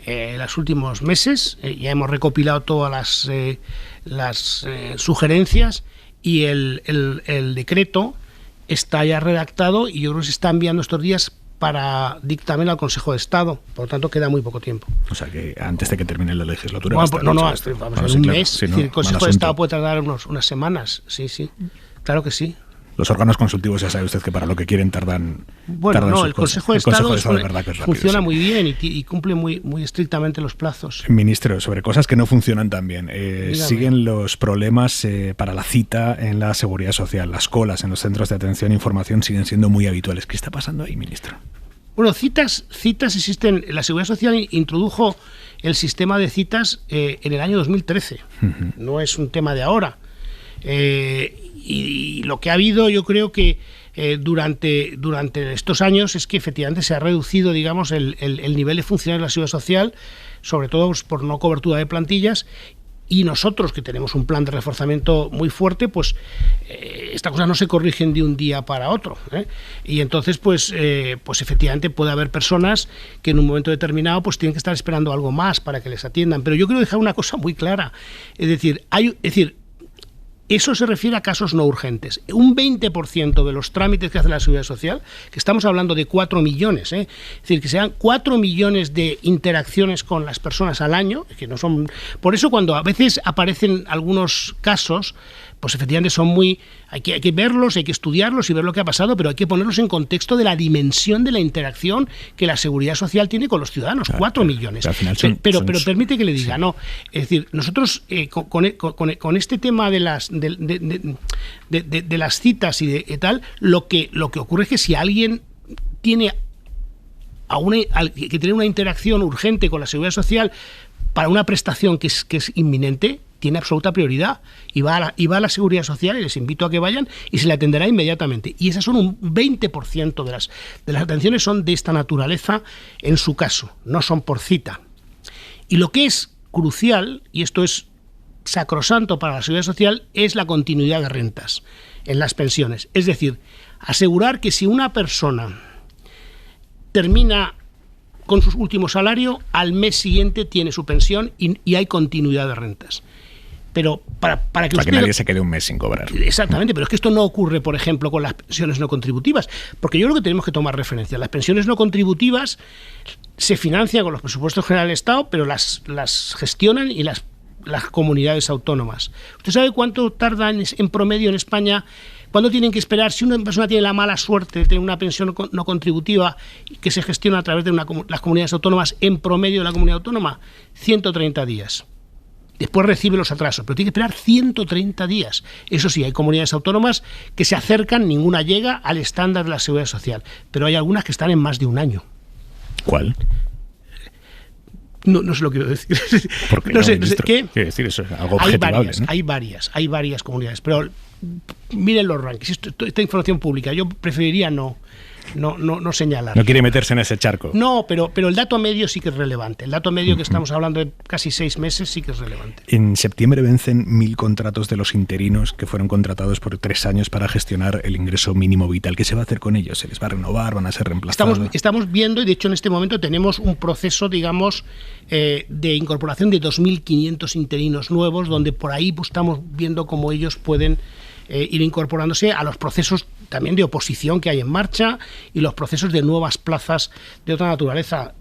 Speaker 11: en los últimos meses. Ya hemos recopilado todas las sugerencias y el decreto está ya redactado y yo creo que se está enviando estos días para dictamen al Consejo de Estado. Por lo tanto, queda muy poco tiempo.
Speaker 2: O sea que antes de que termine la legislatura...
Speaker 11: Bueno, vamos a ver, un mes.
Speaker 2: Sí,
Speaker 11: es decir, el Consejo de Estado puede tardar unas semanas. Sí, claro que sí.
Speaker 2: Los órganos consultivos, ya sabe usted que para lo que quieren tardan...
Speaker 11: Bueno, el Consejo de Estado
Speaker 2: de verdad que es rápido,
Speaker 11: funciona muy bien y cumple muy estrictamente los plazos.
Speaker 2: Ministro, sobre cosas que no funcionan tan bien. Siguen los problemas para la cita en la seguridad social. Las colas en los centros de atención e información siguen siendo muy habituales. ¿Qué está pasando ahí, ministro?
Speaker 11: Bueno, citas existen. La Seguridad Social introdujo el sistema de citas en el año 2013. No es un tema de ahora. Y lo que ha habido, yo creo que durante estos años es que efectivamente se ha reducido, digamos, el nivel de funcionarios de la Seguridad Social, sobre todo por no cobertura de plantillas. Y nosotros, que tenemos un plan de reforzamiento muy fuerte, pues estas cosas no se corrigen de un día para otro, ¿eh? Y entonces, pues efectivamente puede haber personas que en un momento determinado pues tienen que estar esperando algo más para que les atiendan. Pero yo quiero dejar una cosa muy clara. Es decir, eso se refiere a casos no urgentes. Un 20% de los trámites que hace la Seguridad Social, que estamos hablando de 4 millones, es decir, que sean 4 millones de interacciones con las personas al año, que no son... Por eso cuando a veces aparecen algunos casos, pues efectivamente son muy... Hay que verlos, hay que estudiarlos y ver lo que ha pasado, pero hay que ponerlos en contexto de la dimensión de la interacción que la Seguridad Social tiene con los ciudadanos, 4 millones. Pero permite que le diga, sí. No, es decir, nosotros con este tema de las citas y de tal, lo que ocurre es que si alguien tiene que tener una interacción urgente con la Seguridad Social para una prestación que es inminente, tiene absoluta prioridad y va a la Seguridad Social, y les invito a que vayan y se le atenderá inmediatamente. Y esas son un 20% de las atenciones son de esta naturaleza en su caso, no son por cita. Y lo que es crucial, y esto es sacrosanto para la Seguridad Social, es la continuidad de rentas en las pensiones. Es decir, asegurar que si una persona termina con su último salario, al mes siguiente tiene su pensión y hay continuidad de rentas. Pero para que
Speaker 2: nadie se quede un mes sin cobrar.
Speaker 11: Exactamente, pero es que esto no ocurre, por ejemplo, con las pensiones no contributivas, porque yo creo que tenemos que tomar referencia. Las pensiones no contributivas se financian con los presupuestos generales del Estado, pero las gestionan y las comunidades autónomas. ¿Usted sabe cuánto tardan en promedio en España? ¿Cuándo tienen que esperar? Si una persona tiene la mala suerte de tener una pensión no contributiva que se gestiona a través de las comunidades autónomas, en promedio de la comunidad autónoma, 130 días. Después recibe los atrasos, pero tiene que esperar 130 días. Eso sí, hay comunidades autónomas que se acercan, ninguna llega al estándar de la Seguridad Social, pero hay algunas que están en más de un año.
Speaker 2: ¿Cuál?
Speaker 11: No se lo quiero decir.
Speaker 2: ¿Por qué
Speaker 11: no sé,
Speaker 2: ¿qué quiere decir? Eso es algo objetivable, ¿no?
Speaker 11: Hay varias comunidades, pero miren los rankings. Esta información pública, yo preferiría no señalar.
Speaker 2: No quiere meterse en ese charco.
Speaker 11: No, pero el dato medio sí que es relevante. El dato medio que estamos hablando de casi 6 meses sí que es relevante.
Speaker 2: En septiembre vencen 1.000 contratos de los interinos que fueron contratados por 3 años para gestionar el ingreso mínimo vital. ¿Qué se va a hacer con ellos? ¿Se les va a renovar? ¿Van a ser reemplazados?
Speaker 11: Estamos viendo, y de hecho en este momento tenemos un proceso, digamos, de incorporación de 2.500 interinos nuevos, donde por ahí pues, estamos viendo cómo ellos pueden ir incorporándose a los procesos también de oposición que hay en marcha y los procesos de nuevas plazas de otra naturaleza.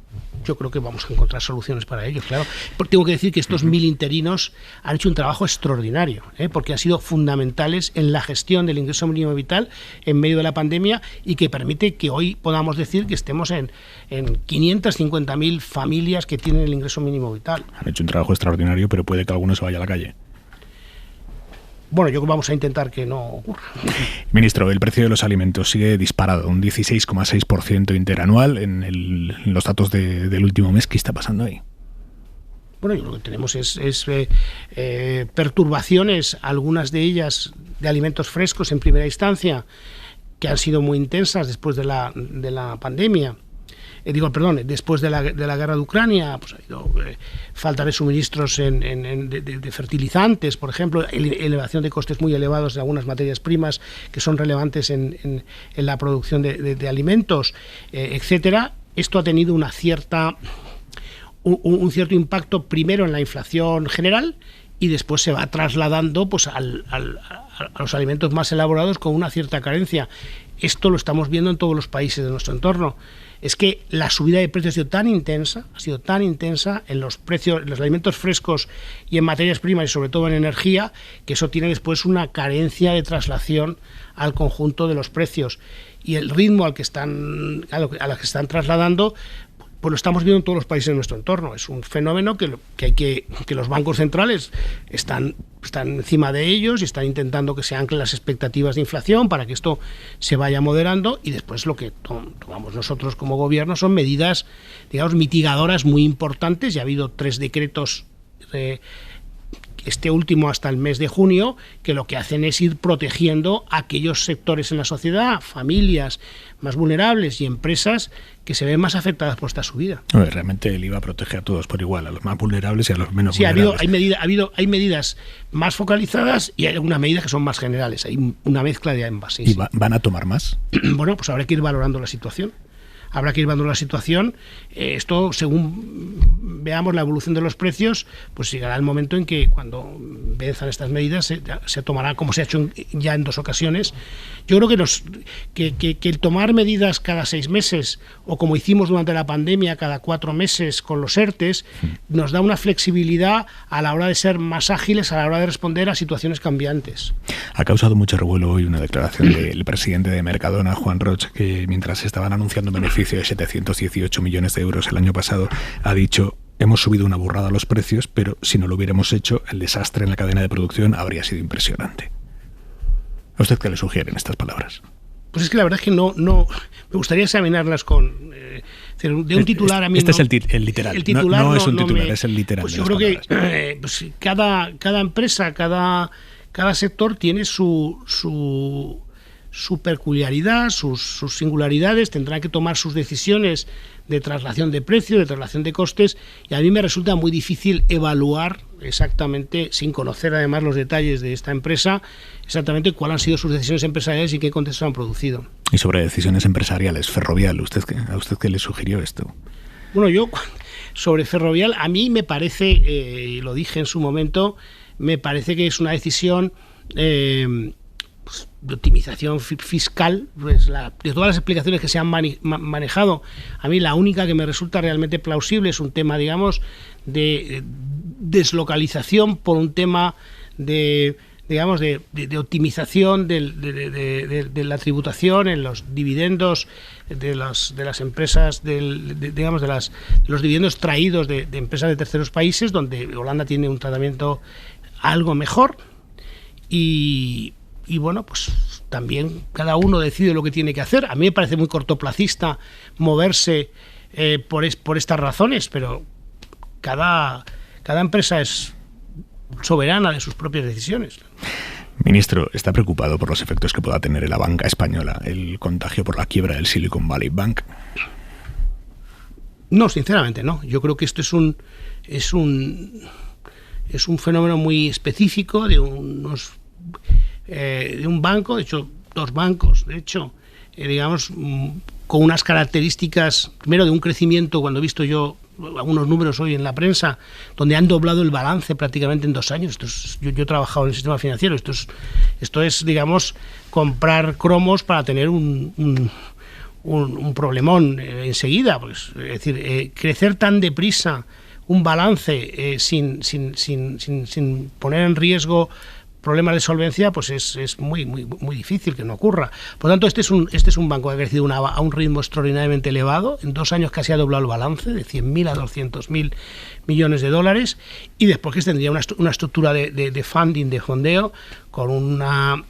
Speaker 11: Yo creo que vamos a encontrar soluciones para ellos, claro. Porque tengo que decir que estos 1.000 interinos han hecho un trabajo extraordinario, porque han sido fundamentales en la gestión del ingreso mínimo vital en medio de la pandemia y que permite que hoy podamos decir que estemos en 550.000 familias que tienen el ingreso mínimo vital.
Speaker 2: Han hecho un trabajo extraordinario, pero puede que alguno se vaya a la calle.
Speaker 11: Bueno, yo creo que vamos a intentar que no ocurra.
Speaker 2: Ministro, el precio de los alimentos sigue disparado, un 16,6% interanual en los datos del último mes. ¿Qué está pasando ahí?
Speaker 11: Bueno, yo lo que tenemos es perturbaciones, algunas de ellas de alimentos frescos en primera instancia, que han sido muy intensas después de la pandemia. Después de la guerra de Ucrania, pues ha habido falta de suministros de fertilizantes, por ejemplo, elevación de costes muy elevados de algunas materias primas que son relevantes en la producción de alimentos, etcétera. Esto ha tenido un cierto impacto primero en la inflación general y después se va trasladando pues a los alimentos más elaborados con una cierta carencia. Esto lo estamos viendo en todos los países de nuestro entorno. Es que la subida de precios ha sido tan intensa en los precios, en los alimentos frescos y en materias primas y sobre todo en energía, que eso tiene después una carencia de traslación al conjunto de los precios. Y el ritmo a la que están trasladando, pues lo estamos viendo en todos los países de nuestro entorno. Es un fenómeno que los bancos centrales están encima de ellos y están intentando que se anclen las expectativas de inflación para que esto se vaya moderando, y después lo que tomamos nosotros como gobierno son medidas, digamos, mitigadoras muy importantes. Ya ha habido 3 decretos, este último hasta el mes de junio, que lo que hacen es ir protegiendo a aquellos sectores en la sociedad, familias más vulnerables y empresas que se ven más afectadas por esta subida.
Speaker 2: Realmente el IVA protege a todos por igual, a los más vulnerables y a los menos vulnerables.
Speaker 11: Hay medidas más focalizadas y hay algunas medidas que son más generales. Hay una mezcla de ambas.
Speaker 2: ¿Y van a tomar más?
Speaker 11: Bueno, pues habrá que ir valorando la situación. Esto, según veamos la evolución de los precios, pues llegará el momento en que, cuando venzan estas medidas, se tomará, como se ha hecho ya en 2 ocasiones. Yo creo que el tomar medidas cada 6 meses, o como hicimos durante la pandemia, cada 4 meses con los ERTES, nos da una flexibilidad a la hora de ser más ágiles, a la hora de responder a situaciones cambiantes.
Speaker 2: Ha causado mucho revuelo hoy una declaración del presidente de Mercadona, Juan Roig, que mientras estaban anunciando beneficios de 718 millones de euros el año pasado, ha dicho: hemos subido una burrada los precios, pero si no lo hubiéramos hecho, el desastre en la cadena de producción habría sido impresionante. ¿A usted qué le sugieren estas palabras?
Speaker 11: Pues es que la verdad es que no me gustaría examinarlas con de un titular. A mí
Speaker 2: este es el literal. El titular no es un titular, es el literal.
Speaker 11: Pues yo creo que cada empresa, cada sector tiene su peculiaridad, sus singularidades, tendrán que tomar sus decisiones de traslación de precios, de traslación de costes, y a mí me resulta muy difícil evaluar exactamente, sin conocer además los detalles de esta empresa, exactamente cuáles han sido sus decisiones empresariales y qué contexto han producido.
Speaker 2: Y sobre decisiones empresariales, Ferrovial, ¿a usted qué le sugirió esto?
Speaker 11: Bueno, yo sobre Ferrovial, a mí me parece, y lo dije en su momento, me parece que es una decisión de optimización fiscal. Pues de todas las explicaciones que se han manejado, a mí la única que me resulta realmente plausible es un tema, digamos, de deslocalización por un tema de optimización de la tributación en los dividendos de las empresas, los dividendos traídos de empresas de terceros países, donde Holanda tiene un tratamiento algo mejor. Y bueno, pues también cada uno decide lo que tiene que hacer. A mí me parece muy cortoplacista moverse por estas razones, pero cada empresa es soberana de sus propias decisiones.
Speaker 2: Ministro, ¿está preocupado por los efectos que pueda tener en la banca española el contagio por la quiebra del Silicon Valley Bank?
Speaker 11: No, sinceramente no. Yo creo que esto es un fenómeno muy específico de un banco, de hecho 2 bancos, digamos, con unas características, primero de un crecimiento, cuando he visto yo algunos números hoy en la prensa, donde han doblado el balance prácticamente en 2 años. Yo he trabajado en el sistema financiero, esto es, digamos, comprar cromos para tener un problemón enseguida. Pues, es decir, crecer tan deprisa un balance sin poner en riesgo problemas de solvencia, pues es muy difícil que no ocurra. Por lo tanto, este es un banco que ha crecido a un ritmo extraordinariamente elevado. En 2 años casi ha doblado el balance, de 100.000 a 200.000 millones de dólares, y después que tendría una estructura de funding, de fondeo, con un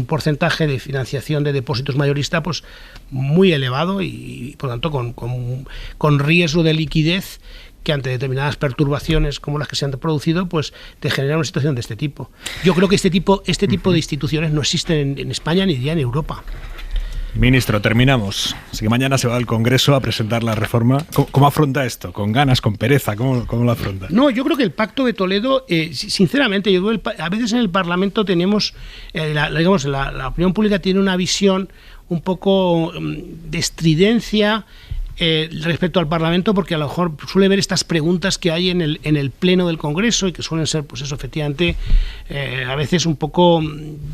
Speaker 11: porcentaje de financiación de depósitos mayorista pues muy elevado, y por lo tanto con riesgo de liquidez, que ante determinadas perturbaciones como las que se han producido, pues te genera una situación de este tipo. Yo creo que este tipo de instituciones no existen en España ni ya en Europa.
Speaker 2: Ministro, terminamos. Así que mañana se va al Congreso a presentar la reforma. ¿Cómo afronta esto? ¿Con ganas, con pereza? ¿Cómo lo afronta?
Speaker 11: No, yo creo que el Pacto de Toledo, sinceramente, a veces en el Parlamento tenemos, la opinión pública tiene una visión un poco de estridencia respecto al Parlamento, porque a lo mejor suele ver estas preguntas que hay en el Pleno del Congreso y que suelen ser, pues eso, efectivamente, a veces un poco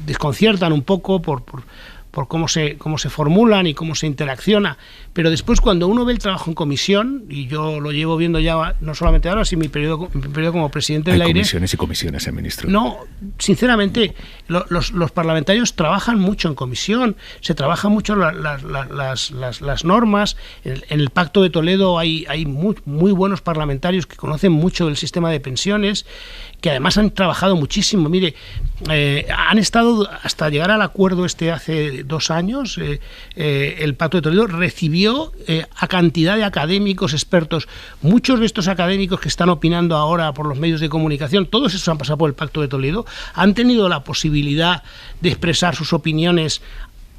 Speaker 11: desconciertan un poco por cómo se formulan y cómo se interacciona, pero después cuando uno ve el trabajo en comisión, y yo lo llevo viendo ya no solamente ahora, sino mi periodo como presidente del AIRE.
Speaker 2: Comisiones y comisiones, ministro.
Speaker 11: No, sinceramente, los parlamentarios trabajan mucho en comisión, se trabajan mucho las normas. En el Pacto de Toledo hay muy buenos parlamentarios que conocen mucho del sistema de pensiones, que además han trabajado muchísimo. Mire, han estado hasta llegar al acuerdo hace 2 años. El Pacto de Toledo recibió a cantidad de académicos expertos. Muchos de estos académicos que están opinando ahora por los medios de comunicación, todos esos han pasado por el Pacto de Toledo, han tenido la posibilidad de expresar sus opiniones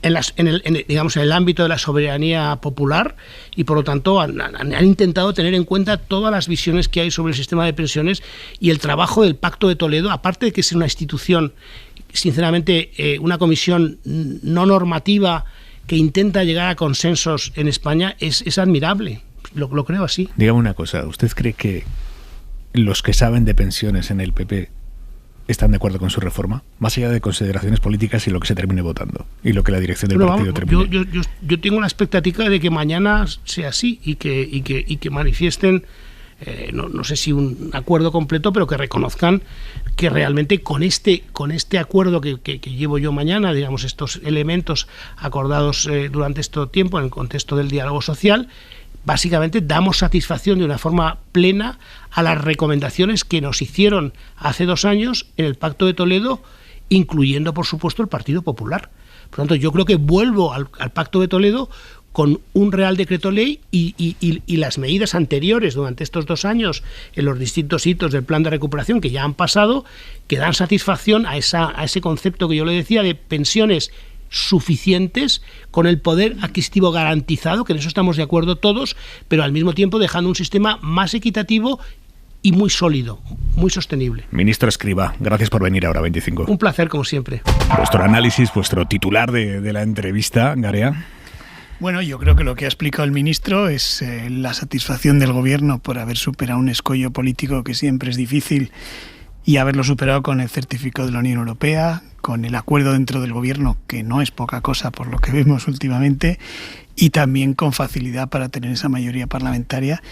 Speaker 11: en el ámbito de la soberanía popular, y por lo tanto han intentado tener en cuenta todas las visiones que hay sobre el sistema de pensiones, y el trabajo del Pacto de Toledo, aparte de que es una institución, sinceramente, una comisión no normativa que intenta llegar a consensos en España, es admirable. Lo creo así.
Speaker 2: Dígame una cosa, ¿usted cree que los que saben de pensiones en el PP están de acuerdo con su reforma, más allá de consideraciones políticas y lo que se termine votando y lo que la dirección del partido termine?
Speaker 11: Yo tengo la expectativa de que mañana sea así y que manifiesten, no sé si un acuerdo completo, pero que reconozcan que realmente con este acuerdo que llevo yo mañana, digamos, estos elementos acordados durante este tiempo en el contexto del diálogo social, básicamente damos satisfacción de una forma plena a las recomendaciones que nos hicieron hace 2 años en el Pacto de Toledo, incluyendo, por supuesto, el Partido Popular. Por lo tanto, yo creo que vuelvo al Pacto de Toledo con un Real Decreto Ley y las medidas anteriores durante estos 2 años en los distintos hitos del plan de recuperación que ya han pasado, que dan satisfacción a ese concepto que yo le decía de pensiones suficientes, con el poder adquisitivo garantizado, que en eso estamos de acuerdo todos, pero al mismo tiempo dejando un sistema más equitativo y muy sólido, muy sostenible.
Speaker 2: Ministro Escrivá, gracias por venir a Hora 25.
Speaker 11: Un placer, como siempre.
Speaker 2: Vuestro análisis, vuestro titular de la entrevista, Garea.
Speaker 12: Bueno, yo creo que lo que ha explicado el ministro es la satisfacción del Gobierno por haber superado un escollo político que siempre es difícil, y haberlo superado con el certificado de la Unión Europea, con el acuerdo dentro del Gobierno, que no es poca cosa por lo que vemos últimamente, y también con facilidad para tener esa mayoría parlamentaria.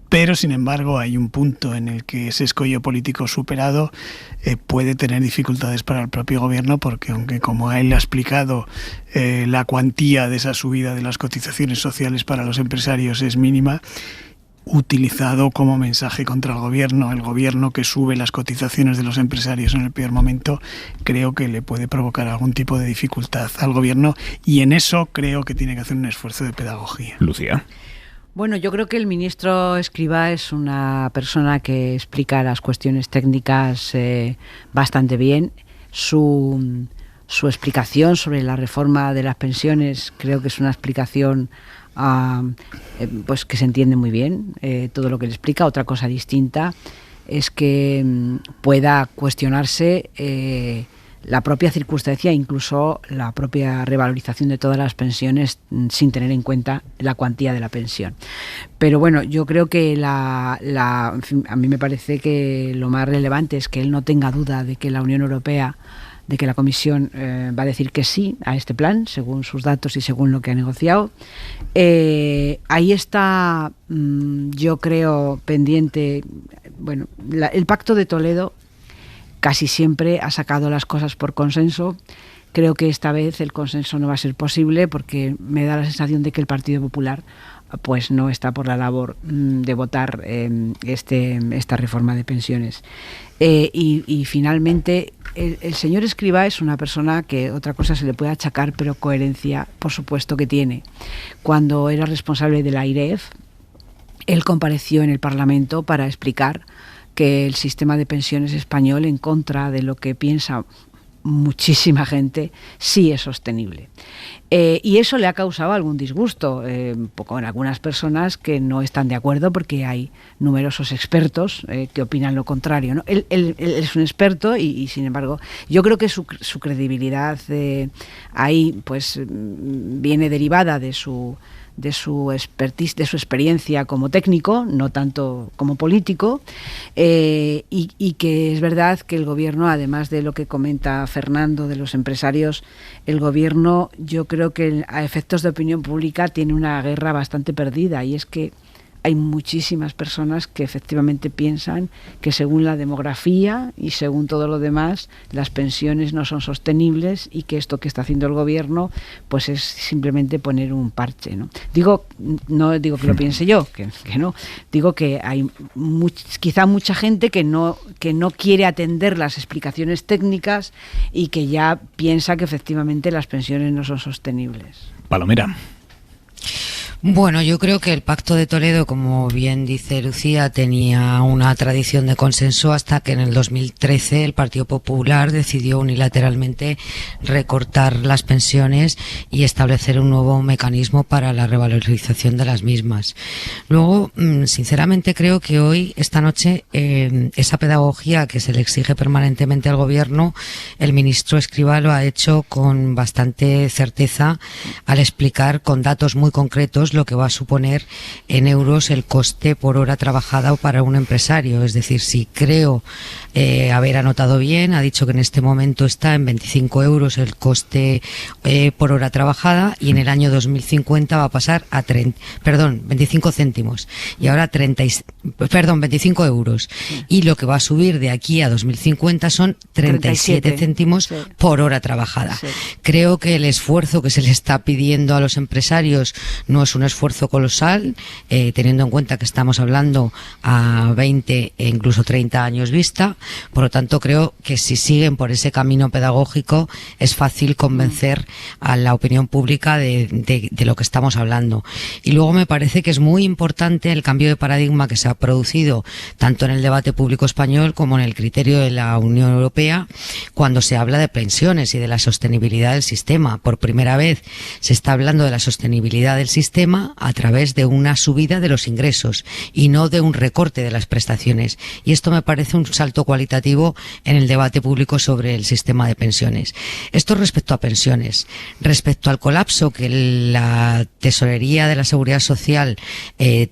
Speaker 12: Pero, sin embargo, hay un punto en el que ese escollo político superado puede tener dificultades para el propio Gobierno, porque aunque, como él ha explicado, la cuantía de esa subida de las cotizaciones sociales para los empresarios es mínima, utilizado como mensaje contra el gobierno que sube las cotizaciones de los empresarios en el peor momento, creo que le puede provocar algún tipo de dificultad al gobierno, y en eso creo que tiene que hacer un esfuerzo de pedagogía.
Speaker 2: Lucía.
Speaker 13: Bueno, yo creo que el ministro Escrivá es una persona que explica las cuestiones técnicas bastante bien. Su explicación sobre la reforma de las pensiones creo que es una explicación pues que se entiende muy bien, todo lo que le explica. Otra cosa distinta es que pueda cuestionarse la propia circunstancia, incluso la propia revalorización de todas las pensiones sin tener en cuenta la cuantía de la pensión. Pero bueno, yo creo que en fin, a mí me parece que lo más relevante es que él no tenga duda de que la Unión Europea, de que la Comisión va a decir que sí a este plan, según sus datos y según lo que ha negociado. Ahí está, yo creo, pendiente. Bueno, el Pacto de Toledo casi siempre ha sacado las cosas por consenso. Creo que esta vez el consenso no va a ser posible, porque me da la sensación de que el Partido Popular pues no está por la labor de votar esta reforma de pensiones. Y finalmente, el señor Escrivá es una persona que otra cosa se le puede achacar, pero coherencia, por supuesto que tiene. Cuando era responsable de la AIREF, él compareció en el Parlamento para explicar que el sistema de pensiones español, en contra de lo que piensa muchísima gente, sí es sostenible. Y eso le ha causado algún disgusto con algunas personas que no están de acuerdo, porque hay numerosos expertos que opinan lo contrario, ¿no? Él es un experto y sin embargo yo creo que su credibilidad ahí pues viene derivada de su de su expertise, de su experiencia como técnico, no tanto como político, y que es verdad que el gobierno, además de lo que comenta Fernando de los empresarios, el gobierno, yo creo que a efectos de opinión pública tiene una guerra bastante perdida, y es que hay muchísimas personas que efectivamente piensan que según la demografía y según todo lo demás, las pensiones no son sostenibles y que esto que está haciendo el gobierno pues es simplemente poner un parche, ¿no? No digo que lo piense yo, que no. Digo que hay quizá mucha gente que no quiere atender las explicaciones técnicas y que ya piensa que efectivamente las pensiones no son sostenibles.
Speaker 2: Palomera.
Speaker 1: Bueno, yo creo que el Pacto de Toledo, como bien dice Lucía, tenía una tradición de consenso hasta que en el 2013 el Partido Popular decidió unilateralmente recortar las pensiones y establecer un nuevo mecanismo para la revalorización de las mismas. Luego, sinceramente creo que hoy, esta noche, esa pedagogía que se le exige permanentemente al Gobierno, el ministro Escrivá lo ha hecho con bastante certeza al explicar con datos muy concretos lo que va a suponer en euros el coste por hora trabajada para un empresario. Es decir, si creo haber anotado bien, ha dicho que en este momento está en 25 euros el coste por hora trabajada, y en el año 2050 va a pasar a 25 céntimos y ahora 25 euros, y lo que va a subir de aquí a 2050 son 37 céntimos por hora trabajada. Creo que el esfuerzo que se le está pidiendo a los empresarios no es un esfuerzo colosal, teniendo en cuenta que estamos hablando a 20 e incluso 30 años vista. Por lo tanto, creo que si siguen por ese camino pedagógico es fácil convencer a la opinión pública de lo que estamos hablando. Y luego me parece que es muy importante el cambio de paradigma que se ha producido tanto en el debate público español como en el criterio de la Unión Europea cuando se habla de pensiones y de la sostenibilidad del sistema. Por primera vez se está hablando de la sostenibilidad del sistema a través de una subida de los ingresos y no de un recorte de las prestaciones. Y esto me parece un salto cualitativo en el debate público sobre el sistema de pensiones. Esto respecto a pensiones. Respecto al colapso que la Tesorería de la Seguridad Social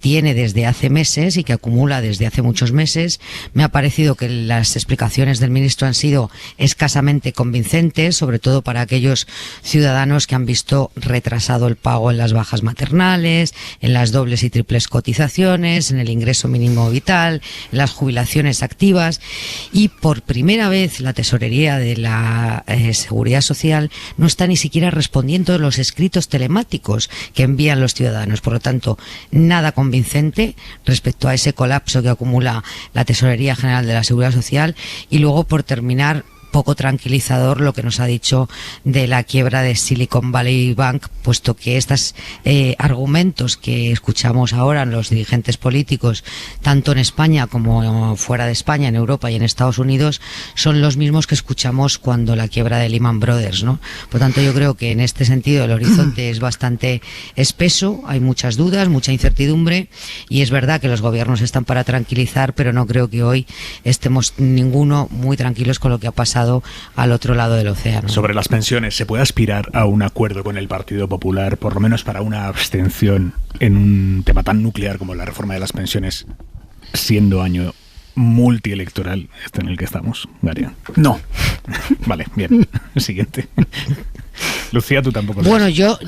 Speaker 1: tiene desde hace meses y que acumula desde hace muchos meses, me ha parecido que las explicaciones del ministro han sido escasamente convincentes, sobre todo para aquellos ciudadanos que han visto retrasado el pago en las bajas maternales, en las dobles y triples cotizaciones, en el ingreso mínimo vital, en las jubilaciones activas. Y por primera vez la Tesorería de la Seguridad Social no está ni siquiera respondiendo a los escritos telemáticos que envían los ciudadanos. Por lo tanto, nada convincente respecto a ese colapso que acumula la Tesorería General de la Seguridad Social. Y luego, por terminar, poco tranquilizador lo que nos ha dicho de la quiebra de Silicon Valley Bank, puesto que estos argumentos que escuchamos ahora en los dirigentes políticos, tanto en España como fuera de España, en Europa y en Estados Unidos, son los mismos que escuchamos cuando la quiebra de Lehman Brothers, ¿no? Por tanto, yo creo que en este sentido el horizonte es bastante espeso, hay muchas dudas, mucha incertidumbre, y es verdad que los gobiernos están para tranquilizar, pero no creo que hoy estemos ninguno muy tranquilos con lo que ha pasado al otro lado del océano.
Speaker 2: Sobre las pensiones, ¿se puede aspirar a un acuerdo con el Partido Popular, por lo menos para una abstención en un tema tan nuclear como la reforma de las pensiones, siendo año multielectoral este en el que estamos, Garia?
Speaker 12: No.
Speaker 2: Vale, bien. Siguiente. Lucía, tú tampoco.
Speaker 1: Bueno, yo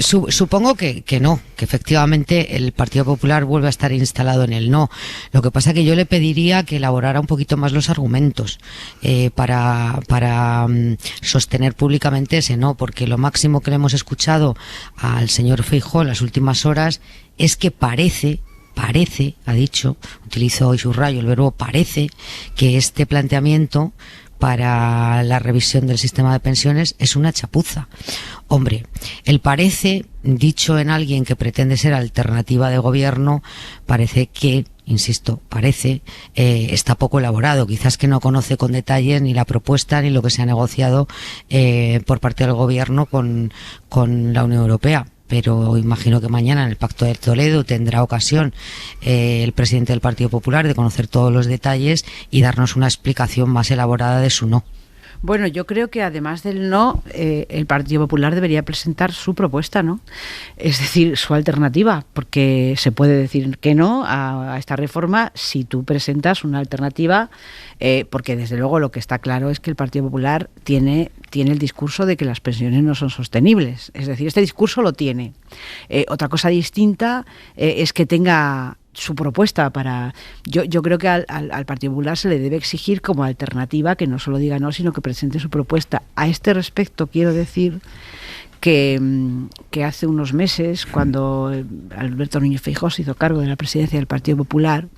Speaker 1: supongo que no, que efectivamente el Partido Popular vuelve a estar instalado en el no. Lo que pasa es que yo le pediría que elaborara un poquito más los argumentos para sostener públicamente ese no, porque lo máximo que le hemos escuchado al señor Feijóo en las últimas horas es que parece, ha dicho, utilizo hoy subrayo el verbo parece, que este planteamiento para la revisión del sistema de pensiones es una chapuza. Hombre, el parece, dicho en alguien que pretende ser alternativa de gobierno, parece que, insisto, está poco elaborado. Quizás que no conoce con detalle ni la propuesta ni lo que se ha negociado por parte del gobierno con la Unión Europea. Pero imagino que mañana en el Pacto de Toledo tendrá ocasión el presidente del Partido Popular de conocer todos los detalles y darnos una explicación más elaborada de su no.
Speaker 13: Bueno, yo creo que además del no, el Partido Popular debería presentar su propuesta, ¿no? Es decir, su alternativa, porque se puede decir que no a esta reforma si tú presentas una alternativa, porque desde luego lo que está claro es que el Partido Popular tiene el discurso de que las pensiones no son sostenibles. Es decir, este discurso lo tiene. Otra cosa distinta es que tenga su propuesta para... Yo creo que al Partido Popular se le debe exigir como alternativa que no solo diga no, sino que presente su propuesta. A este respecto quiero decir que hace unos meses, cuando Alberto Núñez Feijóo se hizo cargo de la presidencia del Partido Popular,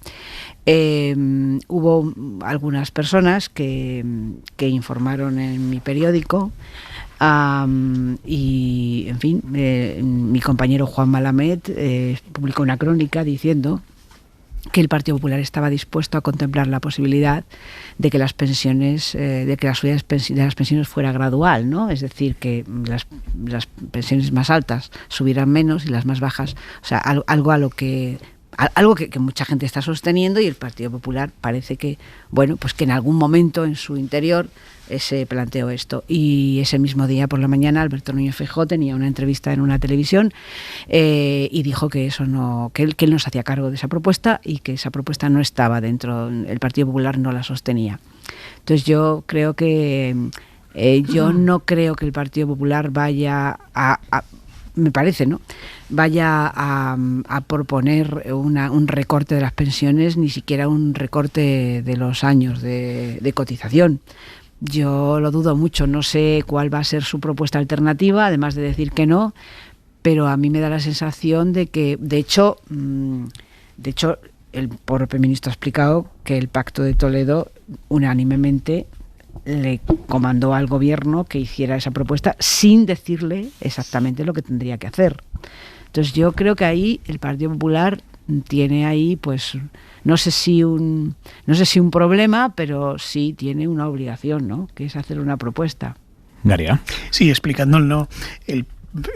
Speaker 13: hubo algunas personas que informaron en mi periódico y, en fin, mi compañero Juan Malamed publicó una crónica diciendo que el Partido Popular estaba dispuesto a contemplar la posibilidad de que las pensiones, de que la subida de las pensiones fuera gradual, ¿no? Es decir, que las pensiones más altas subieran menos y las más bajas, o sea, algo que mucha gente está sosteniendo, y el Partido Popular parece que, bueno, pues que en algún momento en su interior se planteó esto. Y ese mismo día por la mañana Alberto Núñez Feijóo tenía una entrevista en una televisión y dijo que eso no, que él no se hacía cargo de esa propuesta y que esa propuesta no estaba dentro, el Partido Popular no la sostenía. Entonces yo creo que yo no creo que el Partido Popular vaya me parece, ¿no?, vaya a proponer un recorte de las pensiones, ni siquiera un recorte de los años de cotización. Yo lo dudo mucho, no sé cuál va a ser su propuesta alternativa, además de decir que no, pero a mí me da la sensación de que, de hecho, el propio ministro ha explicado que el Pacto de Toledo unánimemente le comandó al gobierno que hiciera esa propuesta sin decirle exactamente lo que tendría que hacer. Entonces yo creo que ahí el Partido Popular tiene ahí, pues, no sé si un problema, pero sí tiene una obligación, ¿no?, que es hacer una propuesta.
Speaker 2: Daría.
Speaker 12: Sí, explicándolo, el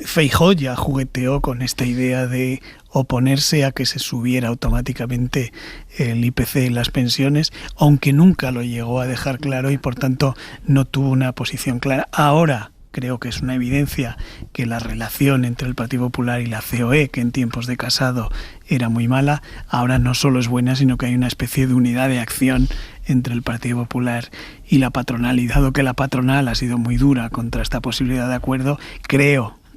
Speaker 12: Feijóo ya jugueteó con esta idea de oponerse a que se subiera automáticamente el IPC en las pensiones, aunque nunca lo llegó a dejar claro y por tanto no tuvo una posición clara. Ahora creo que es una evidencia que la relación entre el Partido Popular y la COE, que en tiempos de Casado era muy mala, ahora no solo es buena, sino que hay una especie de unidad de acción entre el Partido Popular y la patronal, y dado que la patronal ha sido muy dura contra esta posibilidad de acuerdo,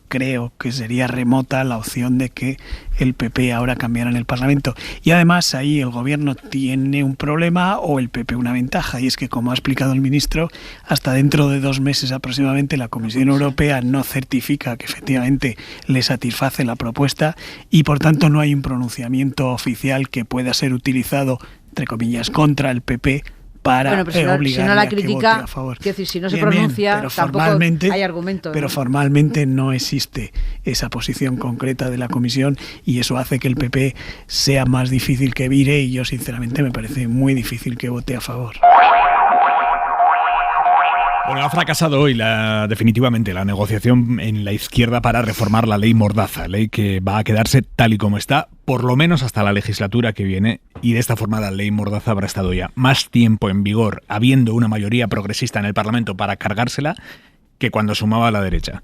Speaker 12: creo que sería remota la opción de que el PP ahora cambiara en el Parlamento. Y además ahí el gobierno tiene un problema o el PP una ventaja, y es que, como ha explicado el ministro, hasta dentro de 2 meses aproximadamente la Comisión Europea no certifica que efectivamente le satisface la propuesta y por tanto no hay un pronunciamiento oficial que pueda ser utilizado, entre comillas, contra el PP para obligarle a que vote a favor.
Speaker 13: Quiero decir, si no se pronuncia, tampoco hay argumento.
Speaker 12: Pero formalmente no existe esa posición concreta de la Comisión y eso hace que el PP sea más difícil que vire, y yo sinceramente me parece muy difícil que vote a favor.
Speaker 2: Bueno, ha fracasado hoy definitivamente la negociación en la izquierda para reformar la ley Mordaza, ley que va a quedarse tal y como está, por lo menos hasta la legislatura que viene, y de esta forma la ley Mordaza habrá estado ya más tiempo en vigor, habiendo una mayoría progresista en el Parlamento para cargársela, que cuando sumaba a la derecha.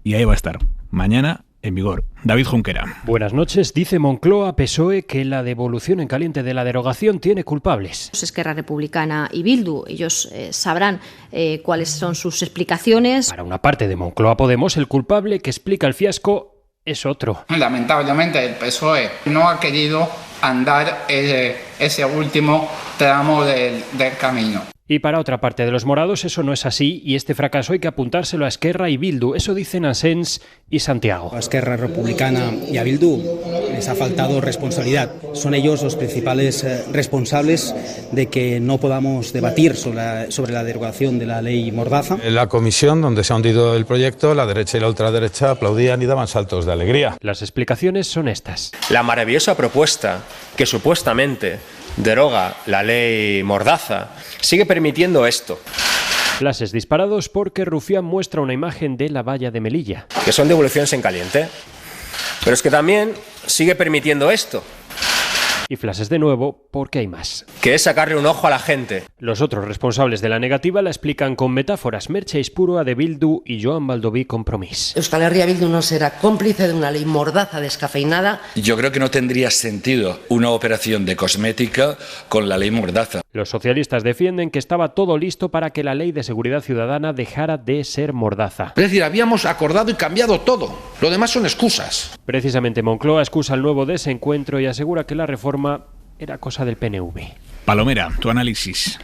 Speaker 2: Y ahí va a estar, mañana en vigor. David Junquera.
Speaker 14: Buenas noches. Dice Moncloa, PSOE, que la devolución en caliente de la derogación tiene culpables.
Speaker 7: Esquerra Republicana y Bildu, ellos sabrán cuáles son sus explicaciones.
Speaker 14: Para una parte de Moncloa Podemos, el culpable que explica el fiasco es otro.
Speaker 8: Lamentablemente el PSOE no ha querido andar ese último tramo del camino.
Speaker 14: Y para otra parte de los morados eso no es así, y este fracaso hay que apuntárselo a Esquerra y Bildu. Eso dicen Asens y Santiago.
Speaker 15: A Esquerra Republicana y a Bildu les ha faltado responsabilidad. Son ellos los principales responsables de que no podamos debatir sobre la derogación de la ley Mordaza.
Speaker 16: En la comisión donde se ha hundido el proyecto, la derecha y la ultraderecha aplaudían y daban saltos de alegría.
Speaker 14: Las explicaciones son estas.
Speaker 17: La maravillosa propuesta que supuestamente deroga la ley Mordaza sigue permitiendo esto.
Speaker 14: Flashes disparados porque Rufián muestra una imagen de la valla de Melilla.
Speaker 17: Que son devoluciones en caliente. Pero es que también sigue permitiendo esto.
Speaker 14: Y flashes de nuevo porque hay más.
Speaker 17: Que es sacarle un ojo a la gente.
Speaker 14: Los otros responsables de la negativa la explican con metáforas. Merche Ispurua de Bildu y Joan Baldoví Compromís.
Speaker 18: Euskal Herria Bildu no será cómplice de una ley mordaza descafeinada.
Speaker 19: Yo creo que no tendría sentido una operación de cosmética con la ley mordaza.
Speaker 14: Los socialistas defienden que estaba todo listo para que la ley de seguridad ciudadana dejara de ser mordaza.
Speaker 20: Es decir, habíamos acordado y cambiado todo. Lo demás son excusas.
Speaker 14: Precisamente Moncloa excusa el nuevo desencuentro y asegura que la reforma era cosa del PNV.
Speaker 2: Palomera, tu análisis.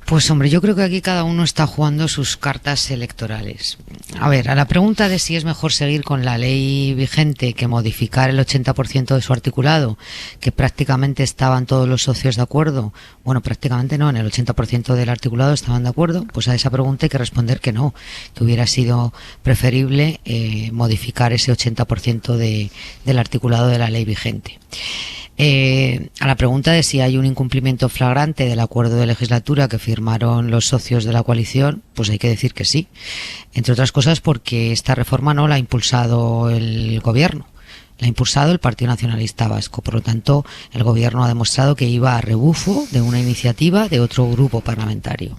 Speaker 1: Pues hombre, yo creo que aquí cada uno está jugando sus cartas electorales. A ver, a la pregunta de si es mejor seguir con la ley vigente que modificar el 80% de su articulado, que prácticamente estaban todos los socios de acuerdo, bueno, prácticamente no, en el 80% del articulado estaban de acuerdo, pues a esa pregunta hay que responder que no, que hubiera sido preferible modificar ese 80% del articulado de la ley vigente. A la pregunta de si hay un incumplimiento flagrante del acuerdo de legislatura que firmaron los socios de la coalición, pues hay que decir que sí, entre otras cosas porque esta reforma no la ha impulsado el gobierno, la ha impulsado el Partido Nacionalista Vasco. Por lo tanto, el gobierno ha demostrado que iba a rebufo de una iniciativa de otro grupo parlamentario.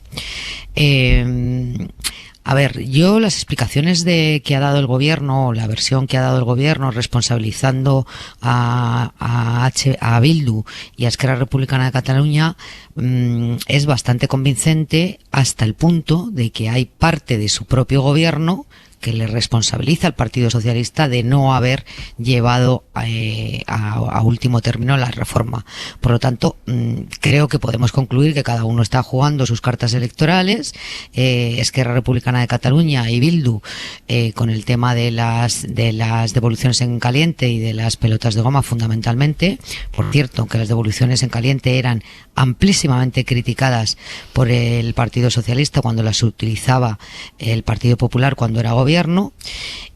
Speaker 1: A ver, yo las explicaciones que ha dado el gobierno, o la versión que ha dado el gobierno responsabilizando a Bildu y a Esquerra Republicana de Cataluña es bastante convincente, hasta el punto de que hay parte de su propio gobierno que le responsabiliza al Partido Socialista de no haber llevado a último término la reforma. Por lo tanto, creo que podemos concluir que cada uno está jugando sus cartas electorales. Esquerra Republicana de Cataluña y Bildu con el tema de las devoluciones en caliente y de las pelotas de goma fundamentalmente. Por cierto, aunque las devoluciones en caliente eran amplísimamente criticadas por el Partido Socialista cuando las utilizaba el Partido Popular cuando era gobierno,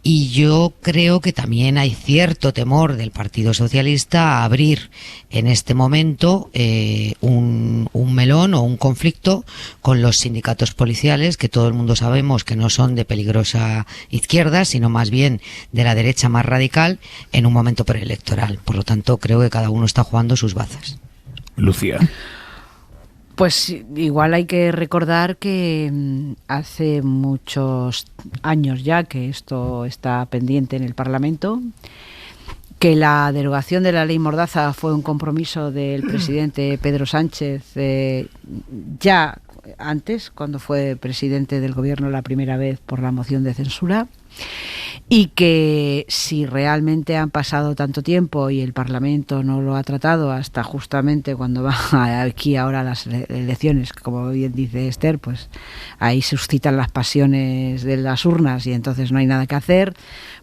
Speaker 1: y yo creo que también hay cierto temor del Partido Socialista a abrir en este momento un melón o un conflicto con los sindicatos policiales, que todo el mundo sabemos que no son de peligrosa izquierda, sino más bien de la derecha más radical en un momento preelectoral. Por lo tanto, creo que cada uno está jugando sus bazas.
Speaker 2: Lucía.
Speaker 13: Pues igual hay que recordar que hace muchos años ya que esto está pendiente en el Parlamento, que la derogación de la ley Mordaza fue un compromiso del presidente Pedro Sánchez ya antes, cuando fue presidente del gobierno la primera vez por la moción de censura, y que si realmente han pasado tanto tiempo y el Parlamento no lo ha tratado hasta justamente cuando va aquí ahora las elecciones, como bien dice Esther, pues ahí suscitan las pasiones de las urnas y entonces no hay nada que hacer,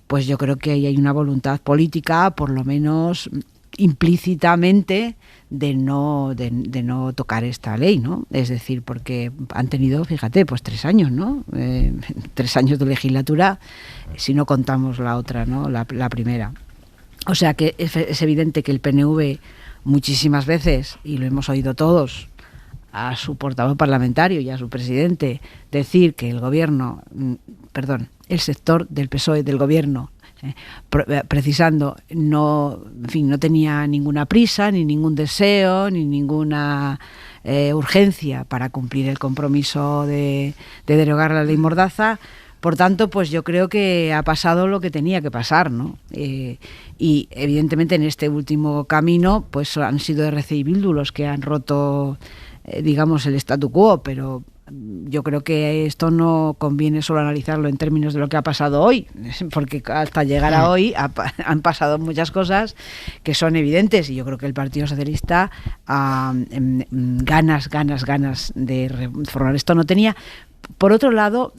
Speaker 13: pues yo creo que ahí hay una voluntad política, por lo menos implícitamente, de no tocar esta ley, ¿no? Es decir, porque han tenido, fíjate, pues 3 años, ¿no? 3 años de legislatura, si no contamos la otra, ¿no? La primera. O sea que es evidente que el PNV muchísimas veces, y lo hemos oído todos, a su portavoz parlamentario y a su presidente, decir que el gobierno, el sector del PSOE del gobierno, precisando, no tenía ninguna prisa, ni ningún deseo, ni ninguna urgencia para cumplir el compromiso de derogar la ley Mordaza. Por tanto, pues yo creo que ha pasado lo que tenía que pasar, ¿no? Y evidentemente en este último camino pues han sido RC y Bildu los que han roto digamos el statu quo, pero yo creo que esto no conviene solo analizarlo en términos de lo que ha pasado hoy, porque hasta llegar a hoy han pasado muchas cosas que son evidentes, y yo creo que el Partido Socialista ganas de reformar esto no tenía. Por otro lado,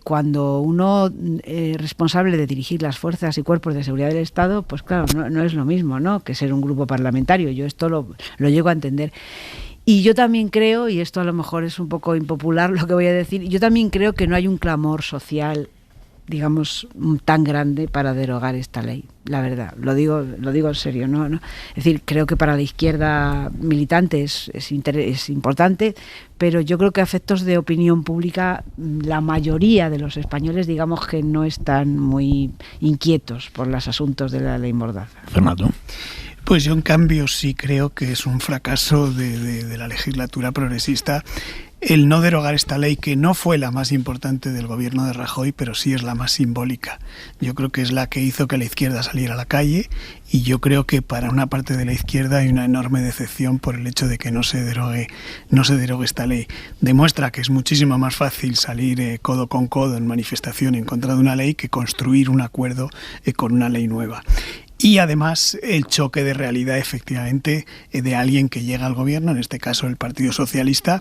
Speaker 13: cuando uno es responsable de dirigir las fuerzas y cuerpos de seguridad del Estado, pues claro, no es lo mismo, ¿no?, que ser un grupo parlamentario. Yo esto lo llego a entender. Y yo también creo, y esto a lo mejor es un poco impopular lo que voy a decir, yo también creo que no hay un clamor social, digamos, tan grande para derogar esta ley, la verdad, lo digo en serio, ¿no? Es decir, creo que para la izquierda militante es importante, pero yo creo que a efectos de opinión pública la mayoría de los españoles, digamos, que no están muy inquietos por los asuntos de la ley Mordaza.
Speaker 2: Fernando.
Speaker 12: Pues yo en cambio sí creo que es un fracaso de la legislatura progresista el no derogar esta ley, que no fue la más importante del gobierno de Rajoy, pero sí es la más simbólica. Yo creo que es la que hizo que la izquierda saliera a la calle, y yo creo que para una parte de la izquierda hay una enorme decepción por el hecho de que no se derogue esta ley. Demuestra que es muchísimo más fácil salir codo con codo en manifestación en contra de una ley que construir un acuerdo con una ley nueva. Y además el choque de realidad, efectivamente, de alguien que llega al gobierno, en este caso el Partido Socialista,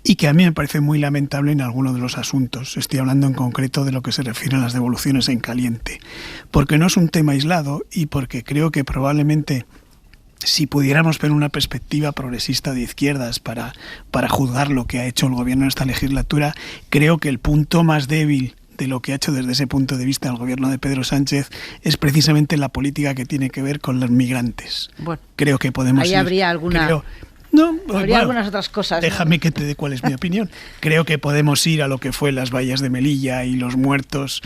Speaker 12: y que a mí me parece muy lamentable en algunos de los asuntos. Estoy hablando en concreto de lo que se refiere a las devoluciones en caliente, porque no es un tema aislado y porque creo que probablemente, si pudiéramos ver una perspectiva progresista de izquierdas para juzgar lo que ha hecho el gobierno en esta legislatura, creo que el punto más débil de lo que ha hecho desde ese punto de vista el gobierno de Pedro Sánchez es precisamente la política que tiene que ver con los migrantes.
Speaker 13: Bueno,
Speaker 12: creo que podemos
Speaker 13: ahí habría alguna... Habría algunas otras cosas.
Speaker 12: Déjame que te dé cuál es mi opinión. Creo que podemos ir a lo que fue las vallas de Melilla y los muertos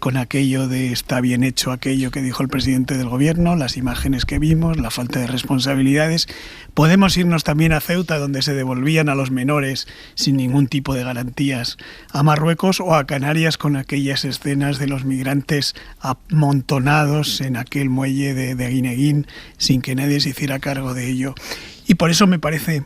Speaker 12: con aquello de está bien hecho aquello que dijo el presidente del gobierno, las imágenes que vimos, la falta de responsabilidades. Podemos irnos también a Ceuta, donde se devolvían a los menores sin ningún tipo de garantías a Marruecos, o a Canarias con aquellas escenas de los migrantes amontonados en aquel muelle de Guineguín sin que nadie se hiciera cargo de ello. Y por eso me parece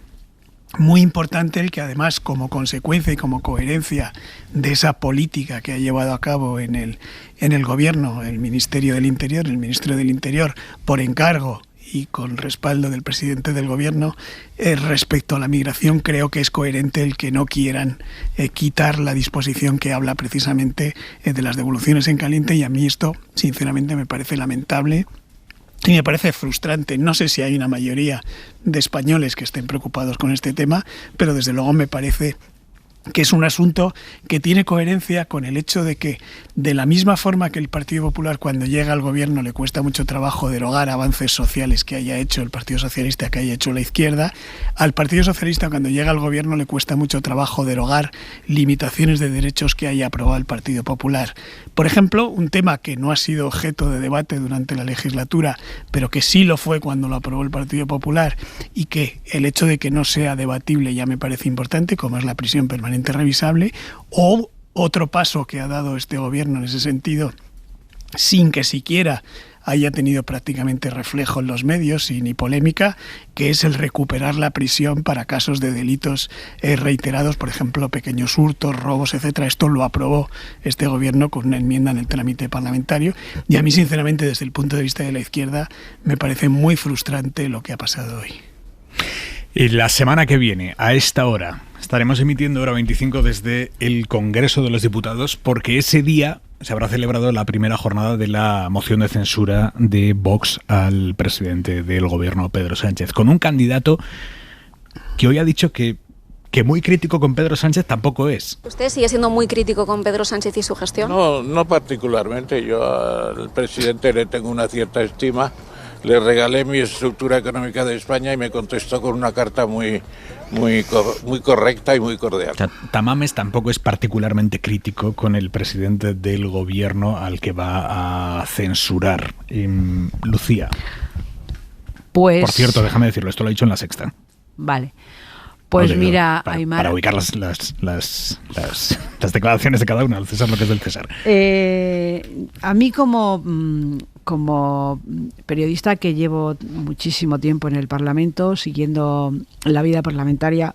Speaker 12: muy importante el que, además, como consecuencia y como coherencia de esa política que ha llevado a cabo en el gobierno, el Ministerio del Interior, el Ministro del Interior, por encargo y con respaldo del presidente del gobierno, respecto a la migración, creo que es coherente el que no quieran quitar la disposición que habla precisamente de las devoluciones en caliente, y a mí esto, sinceramente, me parece lamentable. Y me parece frustrante. No sé si hay una mayoría de españoles que estén preocupados con este tema, pero desde luego me parece que es un asunto que tiene coherencia con el hecho de que, de la misma forma que el Partido Popular cuando llega al gobierno le cuesta mucho trabajo derogar avances sociales que haya hecho el Partido Socialista, que haya hecho la izquierda, al Partido Socialista cuando llega al gobierno le cuesta mucho trabajo derogar limitaciones de derechos que haya aprobado el Partido Popular. Por ejemplo, un tema que no ha sido objeto de debate durante la legislatura, pero que sí lo fue cuando lo aprobó el Partido Popular, y que el hecho de que no sea debatible ya me parece importante, como es la prisión permanente revisable, o otro paso que ha dado este gobierno en ese sentido, sin que siquiera haya tenido prácticamente reflejo en los medios y ni polémica, que es el recuperar la prisión para casos de delitos reiterados, por ejemplo, pequeños hurtos, robos, etcétera. Esto lo aprobó este gobierno con una enmienda en el trámite parlamentario, y a mí, sinceramente, desde el punto de vista de la izquierda, me parece muy frustrante lo que ha pasado hoy.
Speaker 2: Y la semana que viene, a esta hora, estaremos emitiendo Hora 25 desde el Congreso de los Diputados, porque ese día se habrá celebrado la primera jornada de la moción de censura de Vox al presidente del gobierno, Pedro Sánchez, con un candidato que hoy ha dicho que muy crítico con Pedro Sánchez tampoco es.
Speaker 21: ¿Usted sigue siendo muy crítico con Pedro Sánchez y su gestión?
Speaker 22: No particularmente. Yo al presidente le tengo una cierta estima. Le regalé mi estructura económica de España y me contestó con una carta muy correcta y muy cordial.
Speaker 2: O sea, Tamames tampoco es particularmente crítico con el presidente del gobierno al que va a censurar. Lucía.
Speaker 13: Pues...
Speaker 2: Por cierto, déjame decirlo, esto lo he dicho en La Sexta.
Speaker 13: Vale. Pues mira,
Speaker 2: Aymar... Para ubicar las declaraciones de cada uno, al César lo que es del César.
Speaker 13: A mí como periodista que llevo muchísimo tiempo en el Parlamento, siguiendo la vida parlamentaria,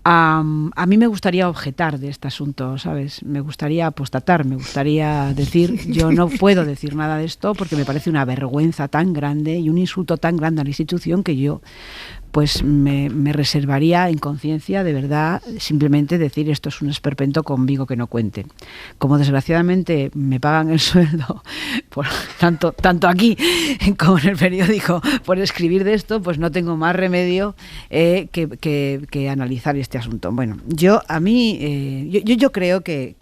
Speaker 13: a mí me gustaría objetar de este asunto, ¿sabes? Me gustaría apostatar, me gustaría decir, yo no puedo decir nada de esto porque me parece una vergüenza tan grande y un insulto tan grande a la institución que yo pues me reservaría en conciencia, de verdad, simplemente decir esto es un esperpento conmigo que no cuente. Como desgraciadamente me pagan el sueldo, por tanto aquí como en el periódico, por escribir de esto, pues no tengo más remedio que analizar este asunto. Bueno, yo creo que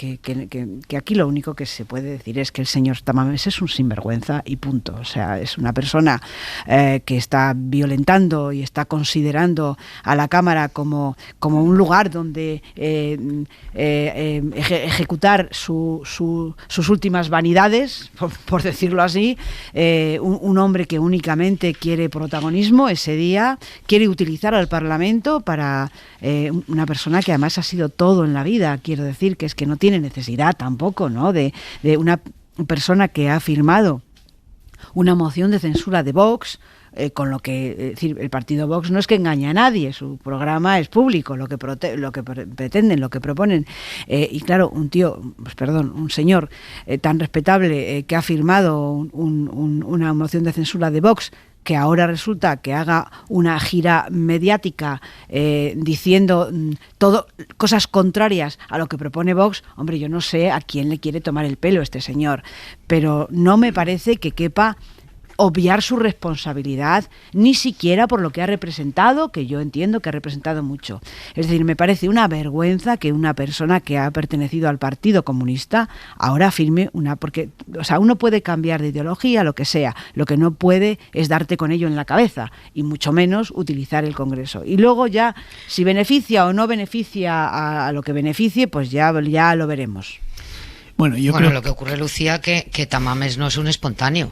Speaker 13: aquí lo único que se puede decir es que el señor Tamames es un sinvergüenza y punto. O sea, es una persona que está violentando y está considerando a la Cámara como un lugar donde ejecutar sus últimas vanidades, por decirlo así, un hombre que únicamente quiere protagonismo ese día, quiere utilizar al Parlamento para una persona que además ha sido todo en la vida, quiero decir, que es que no tiene necesidad tampoco, ¿no?, de una persona que ha firmado una moción de censura de Vox, con lo que, es decir, el partido Vox no es que engañe a nadie, su programa es público, lo que pretenden, lo que proponen, y claro, un señor tan respetable que ha firmado una moción de censura de Vox, que ahora resulta que haga una gira mediática diciendo cosas contrarias a lo que propone Vox, hombre, yo no sé a quién le quiere tomar el pelo este señor, pero no me parece que quepa obviar su responsabilidad, ni siquiera por lo que ha representado, que yo entiendo que ha representado mucho. Es decir, me parece una vergüenza que una persona que ha pertenecido al Partido Comunista ahora firme porque, o sea, uno puede cambiar de ideología, lo que sea, lo que no puede es darte con ello en la cabeza, y mucho menos utilizar el Congreso. Y luego ya, si beneficia o no beneficia a lo que beneficie, pues ya lo veremos.
Speaker 1: Bueno, lo que ocurre, Lucía, que Tamames no es un espontáneo.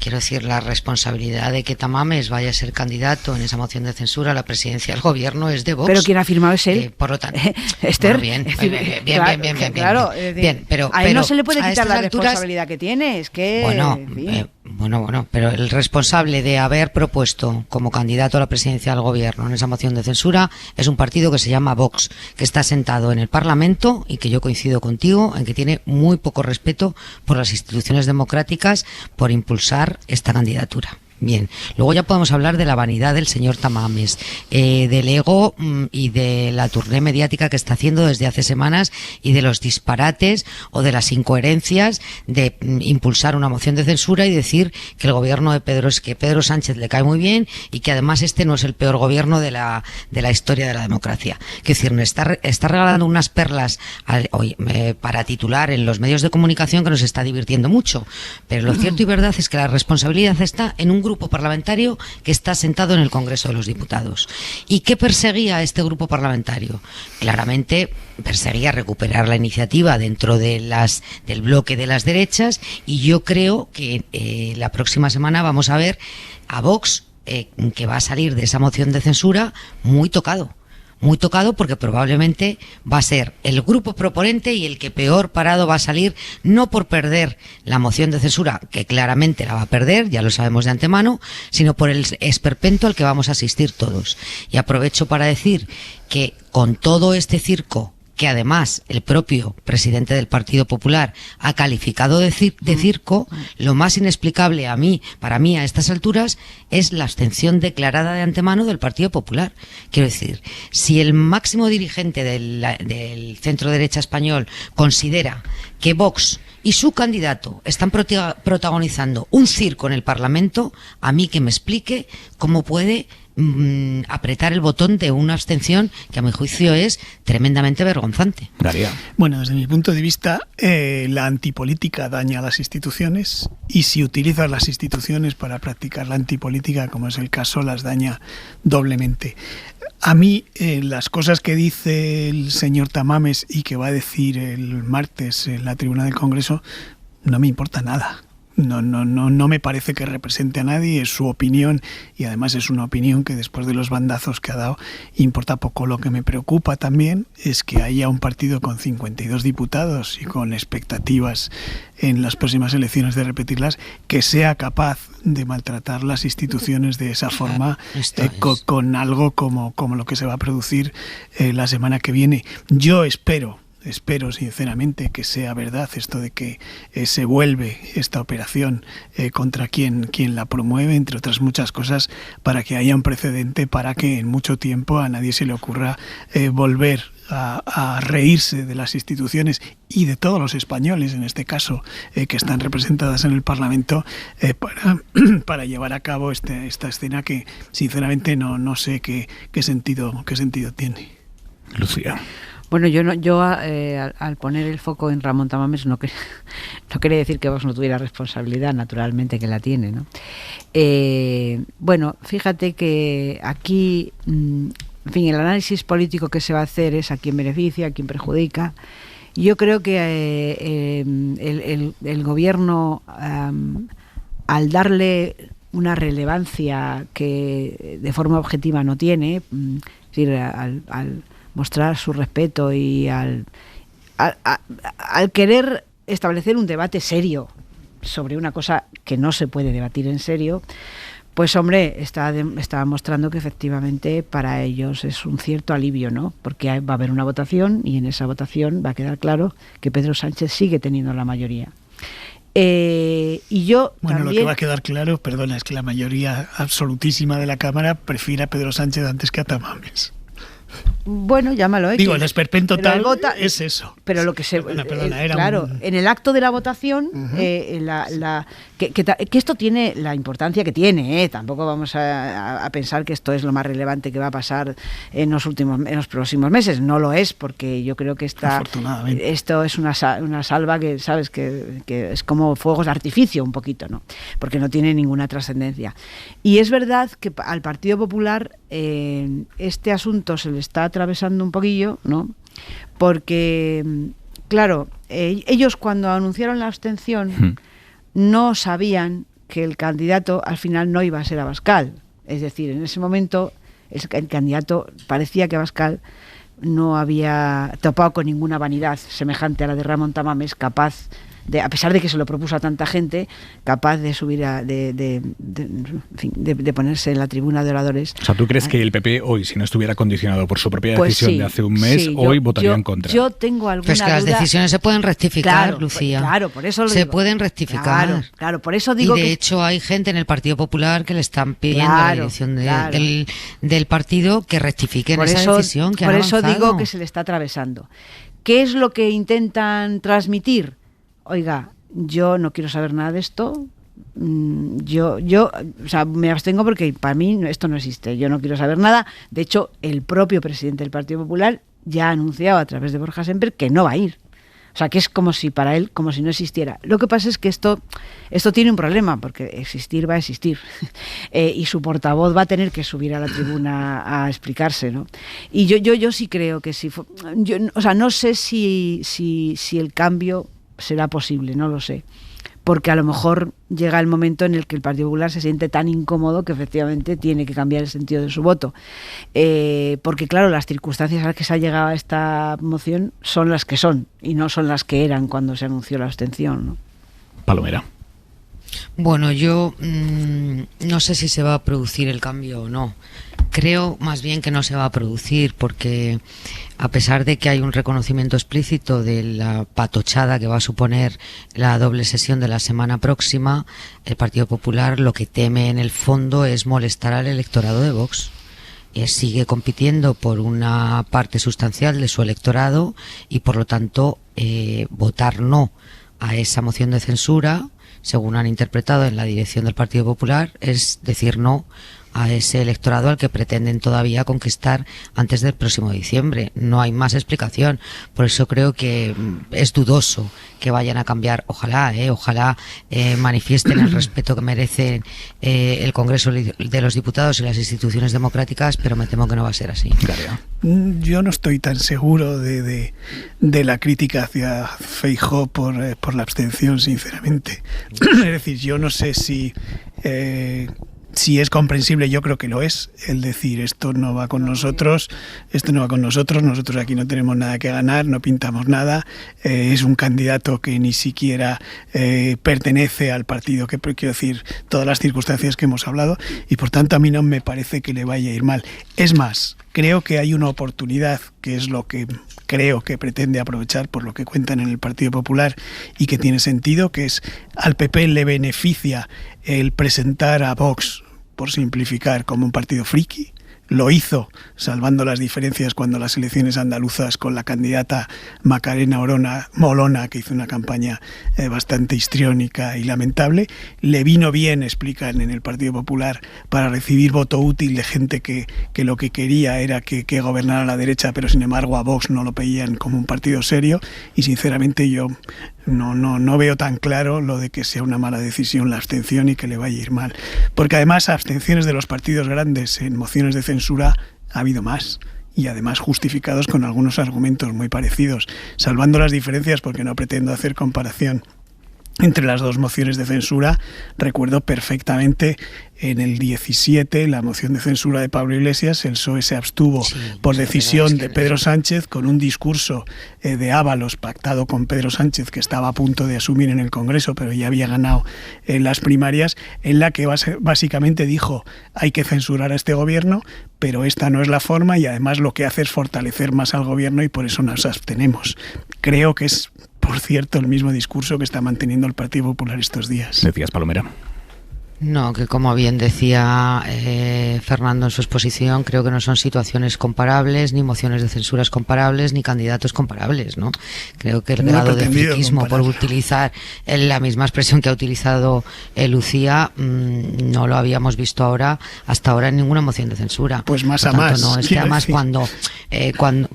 Speaker 1: Quiero decir, la responsabilidad de que Tamames vaya a ser candidato en esa moción de censura a la presidencia del gobierno es de Vox.
Speaker 13: Pero quien ha firmado es él.
Speaker 1: Por lo tanto,
Speaker 13: Esther.
Speaker 1: Bien,
Speaker 13: claro,
Speaker 1: bien, pero
Speaker 13: a él no se le puede
Speaker 1: a
Speaker 13: quitar la
Speaker 1: alturas,
Speaker 13: responsabilidad que tiene. Es que
Speaker 1: bueno, pero el responsable de haber propuesto como candidato a la presidencia del gobierno en esa moción de censura es un partido que se llama Vox, que está sentado en el Parlamento y que yo coincido contigo en que tiene muy poco respeto por las instituciones democráticas, por impulsar esta candidatura. Bien, luego ya podemos hablar de la vanidad del señor Tamames, del ego y de la tournée mediática que está haciendo desde hace semanas y de los disparates o de las incoherencias de impulsar una moción de censura y decir que el gobierno de Pedro Sánchez le cae muy bien y que además este no es el peor gobierno de la historia de la democracia. Es decir, nos está regalando unas perlas para titular en los medios de comunicación que nos está divirtiendo mucho, pero lo cierto y verdad es que la responsabilidad está en un grupo parlamentario que está sentado en el Congreso de los Diputados. ¿Y qué perseguía este grupo parlamentario? Claramente perseguía recuperar la iniciativa dentro del bloque de las derechas, y yo creo que la próxima semana vamos a ver a Vox que va a salir de esa moción de censura muy tocado porque probablemente va a ser el grupo proponente y el que peor parado va a salir, no por perder la moción de censura, que claramente la va a perder, ya lo sabemos de antemano, sino por el esperpento al que vamos a asistir todos. Y aprovecho para decir que con todo este circo, que además el propio presidente del Partido Popular ha calificado de circo, lo más inexplicable para mí a estas alturas es la abstención declarada de antemano del Partido Popular. Quiero decir, si el máximo dirigente del centro derecha español considera que Vox y su candidato están protagonizando un circo en el Parlamento, a mí que me explique cómo puede apretar el botón de una abstención que a mi juicio es tremendamente vergonzante.
Speaker 2: Daría.
Speaker 12: Bueno, desde mi punto de vista, la antipolítica daña a las instituciones, y si utilizas las instituciones para practicar la antipolítica, como es el caso, las daña doblemente. A mí, las cosas que dice el señor Tamames y que va a decir el martes en la tribuna del Congreso no me importa nada. No me parece que represente a nadie, es su opinión, y además es una opinión que después de los bandazos que ha dado importa poco. Lo que me preocupa también es que haya un partido con 52 diputados y con expectativas en las próximas elecciones de repetirlas, que sea capaz de maltratar las instituciones de esa forma, con algo como lo que se va a producir la semana que viene. Yo espero sinceramente que sea verdad esto de que se vuelve esta operación contra quien la promueve, entre otras muchas cosas, para que haya un precedente, para que en mucho tiempo a nadie se le ocurra volver a reírse de las instituciones y de todos los españoles, en este caso, que están representadas en el Parlamento, para llevar a cabo esta escena que sinceramente no sé qué sentido tiene.
Speaker 2: Lucía.
Speaker 13: Bueno, yo al poner el foco en Ramón Tamames no quería decir que Vox no tuviera responsabilidad, naturalmente que la tiene, ¿no? Bueno, fíjate que aquí, en fin, el análisis político que se va a hacer es a quién beneficia, a quién perjudica. Yo creo que el gobierno, al darle una relevancia que de forma objetiva no tiene, es decir, al mostrar su respeto y al querer establecer un debate serio sobre una cosa que no se puede debatir en serio, pues hombre, está mostrando que efectivamente para ellos es un cierto alivio, ¿no? Porque va a haber una votación y en esa votación va a quedar claro que Pedro Sánchez sigue teniendo la mayoría. Y yo
Speaker 12: bueno,
Speaker 13: también...
Speaker 12: lo que va a quedar claro, perdona, es que la mayoría absolutísima de la Cámara prefiere a Pedro Sánchez antes que a Tamames.
Speaker 13: Bueno, llámalo.
Speaker 12: Digo, el esperpento total es eso.
Speaker 13: Pero lo que se...
Speaker 12: Perdona, era
Speaker 13: claro, en el acto de la votación, que esto tiene la importancia que tiene, tampoco vamos a pensar que esto es lo más relevante que va a pasar en los próximos meses. No lo es, porque yo creo que esto es una salva que, sabes, que es como fuegos de artificio un poquito, ¿no? Porque no tiene ninguna trascendencia. Y es verdad que al Partido Popular este asunto se le está atravesando un poquillo, ¿no? Porque, claro, ellos cuando anunciaron la abstención no sabían que el candidato al final no iba a ser Abascal. Es decir, en ese momento el candidato parecía que Abascal no había topado con ninguna vanidad semejante a la de Ramón Tamames, capaz de, a pesar de que se lo propuso a tanta gente, capaz de subir de ponerse en la tribuna de oradores.
Speaker 2: O sea, ¿tú crees que el PP hoy, si no estuviera condicionado por su propia decisión de hace un mes, hoy votaría en contra?
Speaker 13: Yo tengo alguna
Speaker 1: Pero es que las decisiones se pueden rectificar, Lucía.
Speaker 13: Claro, por eso lo
Speaker 1: se
Speaker 13: digo.
Speaker 1: pueden rectificar.
Speaker 13: Claro, por eso digo
Speaker 1: y de hecho hay gente en el Partido Popular que le están pidiendo a la dirección del partido que rectifiquen esa decisión que han avanzado.
Speaker 13: Por eso digo que se le está atravesando. ¿Qué es lo que intentan transmitir? Oiga, yo no quiero saber nada de esto. Yo me abstengo porque para mí esto no existe. Yo no quiero saber nada. De hecho, el propio presidente del Partido Popular ya ha anunciado a través de Borja Semper que no va a ir. O sea, que es como si para él, como si no existiera. Lo que pasa es que esto tiene un problema, porque existir va a existir. Y su portavoz va a tener que subir a la tribuna a explicarse, ¿no? Y yo sí creo que sí. No sé si el cambio será posible, no lo sé, porque a lo mejor llega el momento en el que el Partido Popular se siente tan incómodo que efectivamente tiene que cambiar el sentido de su voto, porque claro, las circunstancias a las que se ha llegado a esta moción son las que son y no son las que eran cuando se anunció la abstención, ¿no?
Speaker 2: Palomera.
Speaker 1: Bueno, yo no sé si se va a producir el cambio o no. Creo más bien que no se va a producir, porque a pesar de que hay un reconocimiento explícito de la patochada que va a suponer la doble sesión de la semana próxima, el Partido Popular lo que teme en el fondo es molestar al electorado de Vox. Sigue compitiendo por una parte sustancial de su electorado y por lo tanto votar no a esa moción de censura, según han interpretado en la dirección del Partido Popular, es decir no a ese electorado al que pretenden todavía conquistar antes del próximo diciembre. No hay más explicación. Por eso creo que es dudoso que vayan a cambiar. Ojalá manifiesten el respeto que merecen el Congreso de los Diputados y las instituciones democráticas, pero me temo que no va a ser así.
Speaker 12: Yo no estoy tan seguro de la crítica hacia Feijóo por la abstención, sinceramente. Es decir, yo no sé si es comprensible, yo creo que lo es, el decir esto no va con nosotros, nosotros aquí no tenemos nada que ganar, no pintamos nada, es un candidato que ni siquiera pertenece al partido, que quiero decir, todas las circunstancias que hemos hablado, y por tanto a mí no me parece que le vaya a ir mal. Es más, creo que hay una oportunidad, que es lo que creo que pretende aprovechar por lo que cuentan en el Partido Popular y que tiene sentido, que es al PP le beneficia el presentar a Vox, por simplificar, como un partido friki. Lo hizo, salvando las diferencias, cuando las elecciones andaluzas con la candidata Macarena Molona, que hizo una campaña bastante histriónica y lamentable. Le vino bien, explican en el Partido Popular, para recibir voto útil de gente que lo que quería era que gobernara la derecha, pero sin embargo a Vox no lo veían como un partido serio, y sinceramente yo no veo tan claro lo de que sea una mala decisión la abstención y que le vaya a ir mal. Porque además abstenciones de los partidos grandes en mociones de censura ha habido más, y además justificados con algunos argumentos muy parecidos, salvando las diferencias, porque no pretendo hacer comparación entre las dos mociones de censura. Recuerdo perfectamente en el 17 la moción de censura de Pablo Iglesias, el PSOE se abstuvo por decisión de Pedro Sánchez, con un discurso de Ábalos pactado con Pedro Sánchez, que estaba a punto de asumir en el Congreso, pero ya había ganado en las primarias, en la que básicamente dijo: hay que censurar a este gobierno, pero esta no es la forma, y además lo que hace es fortalecer más al gobierno, y por eso nos abstenemos. Creo que es, por cierto, el mismo discurso que está manteniendo el Partido Popular estos días.
Speaker 2: Decías, Palomera.
Speaker 1: No, que como bien decía Fernando en su exposición, creo que no son situaciones comparables, ni mociones de censuras comparables, ni candidatos comparables, ¿no? Creo que el grado de friquismo, por utilizar la misma expresión que ha utilizado Lucía, no lo habíamos visto hasta ahora en ninguna moción de censura.
Speaker 12: Pues más
Speaker 1: Por
Speaker 12: a
Speaker 1: tanto,
Speaker 12: más.
Speaker 1: No, es que además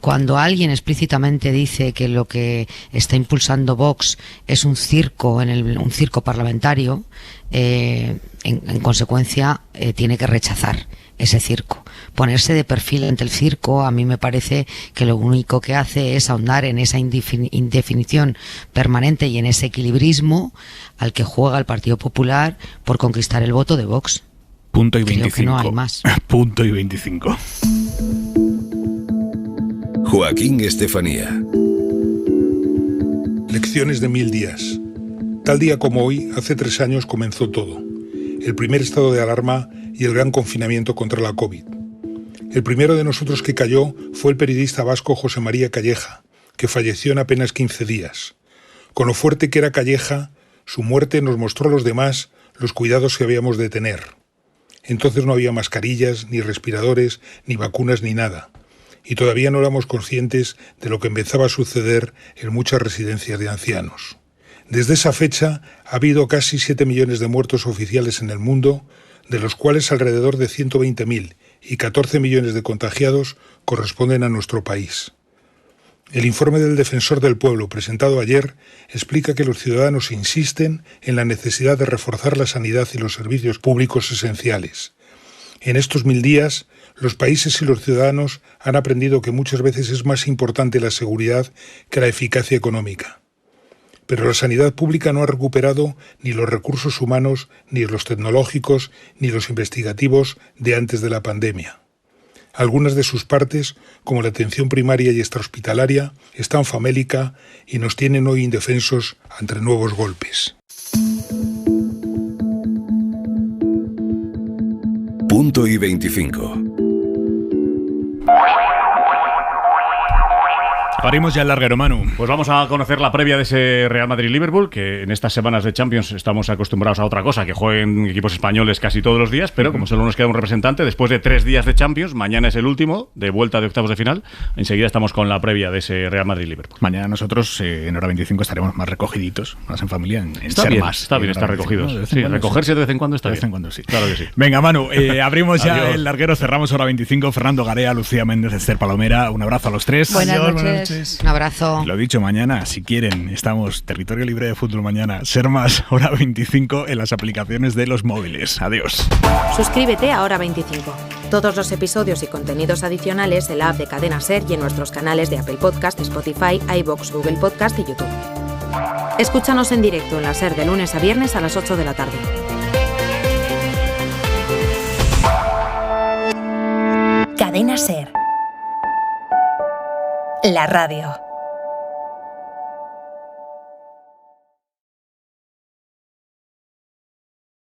Speaker 1: cuando alguien explícitamente dice que lo que está impulsando Vox es un circo, un circo parlamentario, en consecuencia tiene que rechazar ese circo. Ponerse de perfil ante el circo, a mí me parece que lo único que hace es ahondar en esa indefinición permanente y en ese equilibrismo al que juega el Partido Popular por conquistar el voto de Vox.
Speaker 2: Punto y 25.
Speaker 1: Creo que no hay más.
Speaker 2: Punto y 25.
Speaker 3: Joaquín Estefanía.
Speaker 5: Lecciones de 1000 días. Tal día como hoy, hace 3 años comenzó todo. El primer estado de alarma y el gran confinamiento contra la COVID. El primero de nosotros que cayó fue el periodista vasco José María Calleja, que falleció en apenas 15 días. Con lo fuerte que era Calleja, su muerte nos mostró a los demás los cuidados que habíamos de tener. Entonces no había mascarillas, ni respiradores, ni vacunas, ni nada. Y todavía no éramos conscientes de lo que empezaba a suceder en muchas residencias de ancianos. Desde esa fecha ha habido casi 7 millones de muertos oficiales en el mundo, de los cuales alrededor de 120.000 y 14 millones de contagiados corresponden a nuestro país. El informe del Defensor del Pueblo, presentado ayer, explica que los ciudadanos insisten en la necesidad de reforzar la sanidad y los servicios públicos esenciales. En estos 1000 días, los países y los ciudadanos han aprendido que muchas veces es más importante la seguridad que la eficacia económica. Pero la sanidad pública no ha recuperado ni los recursos humanos, ni los tecnológicos, ni los investigativos de antes de la pandemia. Algunas de sus partes, como la atención primaria y extrahospitalaria, están famélica y nos tienen hoy indefensos ante nuevos golpes.
Speaker 3: Punto y 25.
Speaker 2: Parimos ya el larguero, Manu.
Speaker 23: Pues vamos a conocer la previa de ese Real Madrid-Liverpool, que en estas semanas de Champions estamos acostumbrados a otra cosa, que jueguen equipos españoles casi todos los días, pero como solo nos queda un representante, después de 3 días de Champions, mañana es el último, de vuelta de octavos de final, enseguida estamos con la previa de ese Real Madrid-Liverpool.
Speaker 2: Mañana nosotros en hora 25 estaremos más recogiditos, más en familia, en
Speaker 23: está
Speaker 2: ser
Speaker 23: bien,
Speaker 2: más.
Speaker 23: Está bien estar recogidos.
Speaker 2: No,
Speaker 23: sí, recogerse de vez en cuando está bien.
Speaker 2: De vez en cuando sí.
Speaker 23: Claro que sí.
Speaker 2: Venga, Manu, abrimos ya el larguero, cerramos hora 25. Fernando Garea, Lucía Méndez, Esther Palomera, un abrazo a los tres.
Speaker 1: Buenas noches. Un abrazo.
Speaker 2: Lo dicho, mañana, si quieren, estamos Territorio Libre de Fútbol mañana, Ser Más, hora 25 en las aplicaciones de los móviles. Adiós.
Speaker 24: Suscríbete a Hora 25. Todos los episodios y contenidos adicionales en la app de Cadena Ser y en nuestros canales de Apple Podcast, Spotify, iVoox, Google Podcast y YouTube. Escúchanos en directo en la Ser de lunes a viernes a las 8 de la tarde. Cadena Ser. La radio.